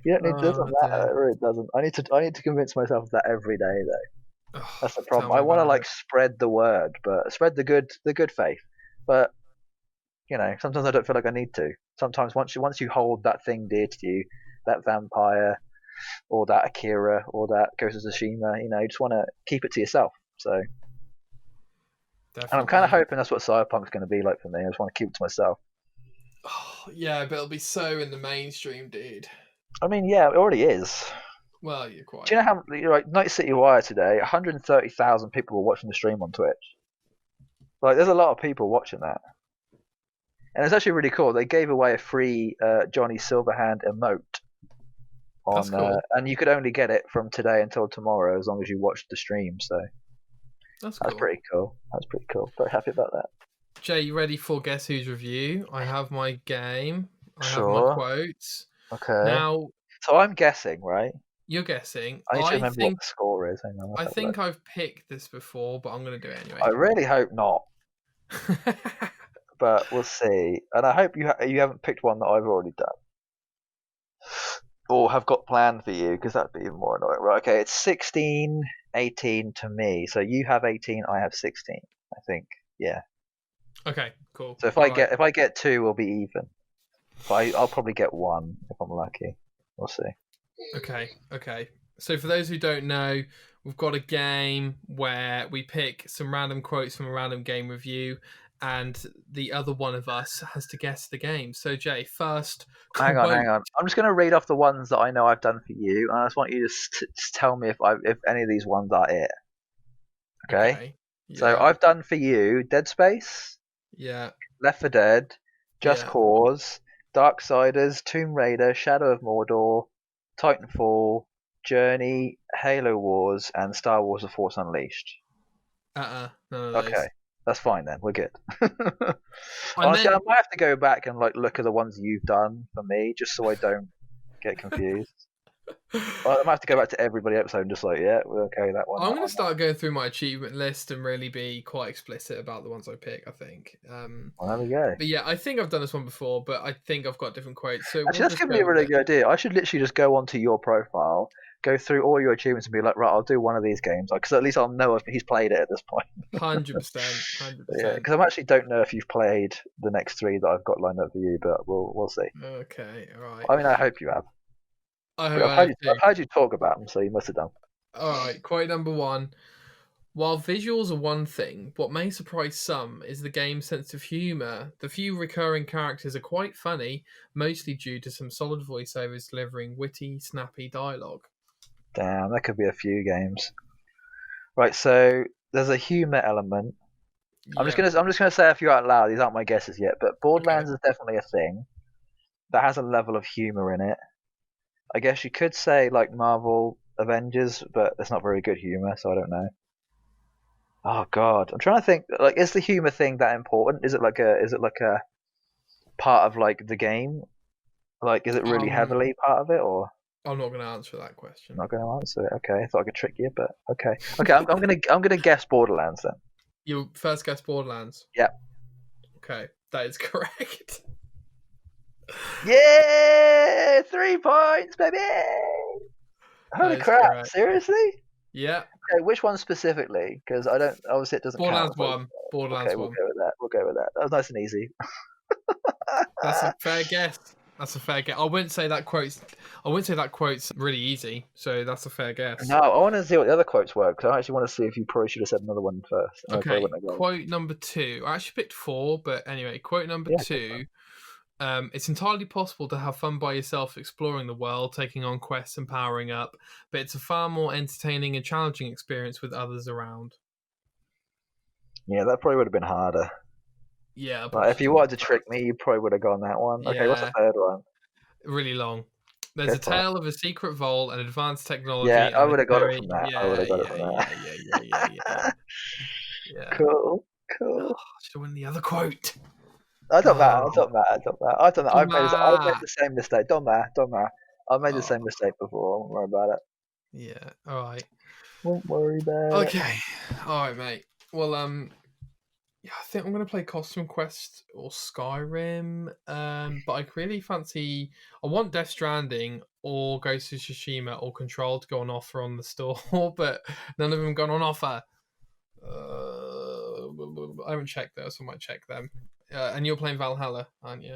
You don't need. It doesn't matter. dear. It really doesn't. I need to convince myself of that every day, though. Oh, That's the tell problem. me I want to about it. spread the word, but spread the good faith. But sometimes I don't feel like I need to. Sometimes once you hold that thing dear to you, that Vampire, or that Akira, or that Ghost of Tsushima, you just want to keep it to yourself. So, and I'm kind of Definitely. hoping that's what Cyberpunk's going to be like for me. I just want to keep it to myself. Oh, yeah, but it'll be so in the mainstream, dude. I mean, yeah, it already is. Well, you're quite. Do you know how Night City Wire today? 130,000 people were watching the stream on Twitch. Like, there's a lot of people watching that. And it's actually really cool. They gave away a free Johnny Silverhand emote That's cool. and you could only get it from today until tomorrow as long as you watched the stream. So That's pretty cool. That's pretty cool. Very happy about that. Jay, you ready for Guess Who's review? I have my game. I have my Sure. quotes. Okay. Now, so I'm guessing, right? you're guessing. I need to remember what the score is. Hang on. I think I've picked this before, but I'm going to do it anyway. I really hope not. But we'll see. And I hope you haven't picked one that I've already done. Or have got planned for you, because that'd be even more annoying. Right, okay, it's 16-18 to me. So you have 18, I have 16, I think. Yeah. Okay, cool. So if I get 2, we'll be even. But I'll probably get 1 if I'm lucky. We'll see. Okay. So for those who don't know, we've got a game where we pick some random quotes from a random game review, and the other one of us has to guess the game. So Jay, first Hang on. I'm just going to read off the ones that I know I've done for you, and I just want you to just tell me if any of these ones are it. Okay? Yeah. So I've done for you Dead Space. Yeah. Left 4 Dead. Just Cause. Darksiders. Tomb Raider. Shadow of Mordor. Titanfall. Journey. Halo Wars. And Star Wars: The Force Unleashed. None of those. Okay. That's fine then. We're good. Honestly, I might have to go back and look at the ones you've done for me, just so I don't get confused. I might have to go back to everybody episode and just we're okay with that one. I'm going to start going through my achievement list and really be quite explicit about the ones I pick, I think. Well, there we go. But yeah, I think I've done this one before, but I think I've got different quotes. So actually, that's giving me a really good idea. I should literally just go onto your profile, go through all your achievements and be like, right, I'll do one of these games, because at least I'll know if he's played it at this point. 100%. Yeah, because I actually don't know if you've played the next 3 that I've got lined up for you, but we'll see. Okay, all right. I mean, I hope you have. I've heard you talk about them, so you must have done. All right, quote number 1. While visuals are one thing, what may surprise some is the game's sense of humour. The few recurring characters are quite funny, mostly due to some solid voiceovers delivering witty, snappy dialogue. Damn, that could be a few games. Right, so there's a humor element. Yeah. I'm just gonna say a few out loud. These aren't my guesses yet, but Okay. Borderlands is definitely a thing that has a level of humor in it. I guess you could say like Marvel Avengers, but it's not very good humor, so I don't know. Oh God, I'm trying to think. Like, is the humor thing that important? Is it like a part of like the game? Like, is it really Um, heavily part of it, or I'm not going to answer that I'm question. not going to answer it? Okay, I thought I could trick you, but okay, okay. I'm gonna guess Borderlands then. Your first guess, Borderlands. Yeah. Okay, that is correct. Yeah, 3 points, baby! That Holy is crap! correct. Seriously? Yeah, Okay, which one specifically? Because I don't. Obviously, it doesn't count. Borderlands But 1. okay, Borderlands we'll 1. go with that. We'll go with that. That was nice and easy. That's a fair guess. That's a fair guess. I wouldn't say that quote's really easy, so that's a fair guess. No, I want to see what the other quotes were because I actually want to see if you probably should have said another one first, and I probably Okay, wouldn't have got it. quote number 2. I actually picked 4, but anyway, quote number Yeah, go for 2. It's entirely possible to have fun by yourself exploring the world, taking on quests and powering up, but it's a far more entertaining and challenging experience with others around. Yeah, that probably would have been harder. Yeah, I Like, probably if should you have done wanted to that trick first. me, you probably would have gone that one. Okay, what's the Yeah, third one? really long. There's Go a for it. tale of a secret vault and advanced Yeah, technology I and would have got it mystery. from that. I would Yeah, have got it yeah, from yeah, yeah, yeah, yeah, yeah, that. yeah. Cool, cool. Should have won the other quote. I don't matter. Oh, I don't matter. I don't matter. I don't know. I've made Duma. the same mistake. Don't matter. Don't matter. I've made the Oh, same mistake before. Don't worry about it. yeah. All right. Won't worry about it. Okay. All right, mate. Well, yeah, I think I'm gonna play Costume Quest or Skyrim. But I really fancy. I want Death Stranding or Ghost of Tsushima or Control to go on offer on the store, but none of them gone on offer. I haven't checked those, so I might check them. And you're playing Valhalla, aren't you?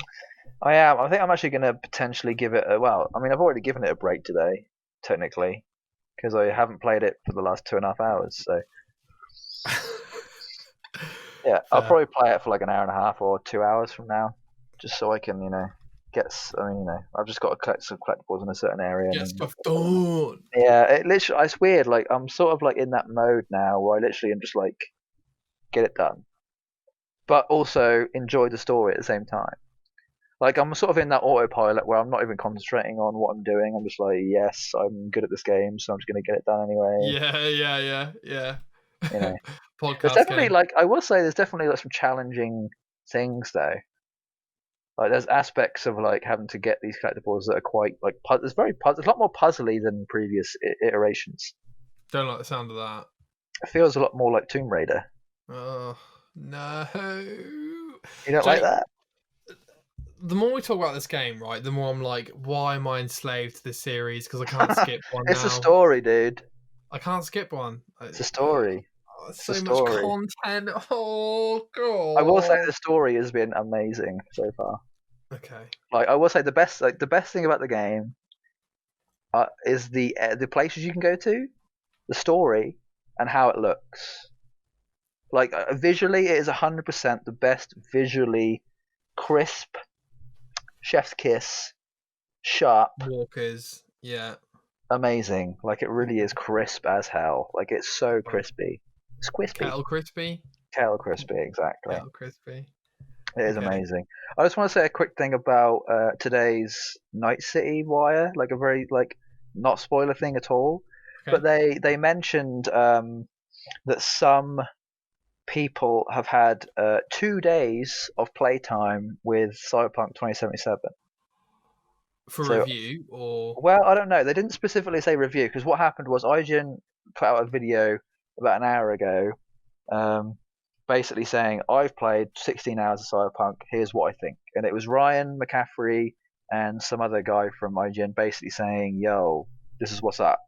I am. I think I'm actually going to potentially give it a. Well, I mean, I've already given it a break today, technically, because I haven't played it for the last 2.5 hours. So yeah, I'll Fair. probably play it for like an hour and a half or 2 hours from now, just so I can, get. I mean, I've just got to collect some collectibles in a certain area, and Get then stuff done. yeah, it literally. It's weird. Like I'm sort of like in that mode now where I literally am just like get it done, but also enjoy the story at the same time. Like I'm sort of in that autopilot where I'm not even concentrating on what I'm doing. I'm just like, yes, I'm good at this game, so I'm just gonna get it done anyway. Yeah, yeah, yeah, yeah. You know, there's Podcast definitely game. like I will say there's definitely like some challenging things though. Like there's aspects of like having to get these collectibles that are quite like there's a lot more puzzly than previous iterations. Don't like the sound of that. It feels a lot more like Tomb Raider. Oh no. You don't like Jake, that? the more we talk about this game, right, the more I'm like, why am I enslaved to this series? Because I can't skip one It's a now. story, dude. I can't skip one. It's a story. It's a So much story. content. Oh I will say god. the story has been amazing so far. Okay. Like I will say the best thing about the game is the places you can go to, the story, and how it looks. Like visually, it is 100% the best visually crisp, chef's kiss, sharp, Walkers. Yeah. amazing. Like it really is crisp as hell. Like it's so Right. crispy. It's crispy. Kettle crispy. Kettle crispy, exactly. Kettle crispy. It is Okay. amazing. I just want to say a quick thing about today's Night City wire, like a very like not spoiler thing at all. Okay. But they mentioned that some people have had 2 days of playtime with Cyberpunk 2077. For So, review or well, I don't know. They didn't specifically say review because what happened was IGN put out a video about an hour ago, um, basically saying I've played 16 hours of Cyberpunk. Here's what I think, and it was Ryan McCaffrey and some other guy from IGN basically saying, "Yo, this is what's up."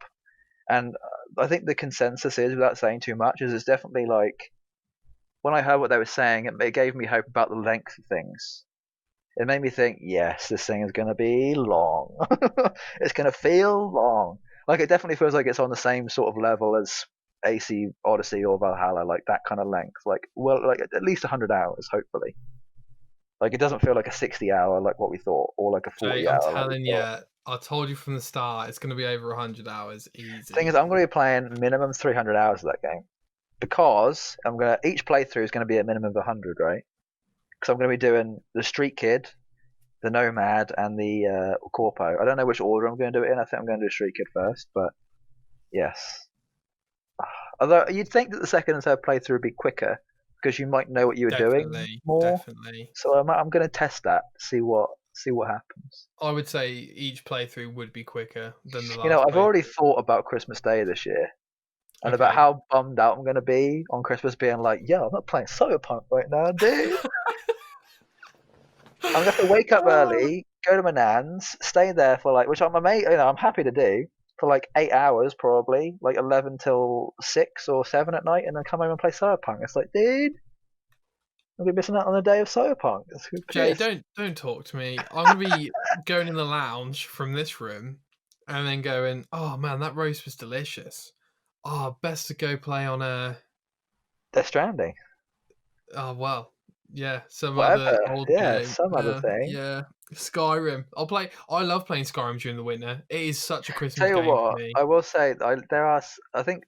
And I think the consensus is, without saying too much, is it's definitely like when I heard what they were saying, it gave me hope about the length of things. It made me think, yes, this thing is going to be long. It's going to feel long. Like it definitely feels like it's on the same sort of level as AC Odyssey or Valhalla, like that kind of length. Like, well, like at least 100 hours, hopefully. Like it doesn't feel like a 60 hour like what we thought, or like a Jay, 40 I'm hour like we telling you, thought. I told you from the start, it's going to be over 100 hours, Thing easy. is, I'm going to be playing minimum 300 hours of that game because each playthrough is going to be a minimum of 100, right? Because I'm going to be doing the Street Kid, the Nomad, and the Corpo. I don't know which order I'm going to do it in. I think I'm going to do Street Kid first, but yes. Although you'd think that the second and third playthrough would be quicker because you might know what you were doing Definitely, more. definitely. So I'm going to test that, see what happens. I would say each playthrough would be quicker than the You know, last I've already playthrough. thought about Christmas Day this year and about Okay. how bummed out I'm going to be on Christmas, being like, "Yo, I'm not playing Cyberpunk right now, dude." I'm gonna have to wake up Ah. early, go to my nan's, stay there for like, which I'm happy to do for like 8 hours probably, like 11 till 6 or 7 at night, and then come home and play Cyberpunk. It's like, dude, I'm gonna be missing out on a day of Cyberpunk. It's Jay, piss. don't talk to me. I'm gonna be going in the lounge from this room, and then going, "Oh man, that roast was delicious. Oh, best to go play on a Death Stranding, oh well, yeah, some other whatever. old Yeah, game. some other thing. Yeah, Skyrim. I love playing Skyrim during the winter. It is such a Tell Christmas you game for what, me. I will say, there are. I think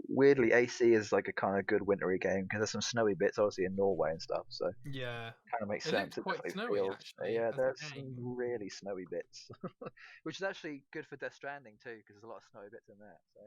weirdly AC is like a kind of good wintry game because there's some snowy bits, obviously in Norway and stuff. So Yeah, kind of makes it looks sense. It quite definitely snowy feels. actually Yeah, as a there's some game. really snowy bits, which is actually good for Death Stranding too, because there's a lot of snowy bits in there. So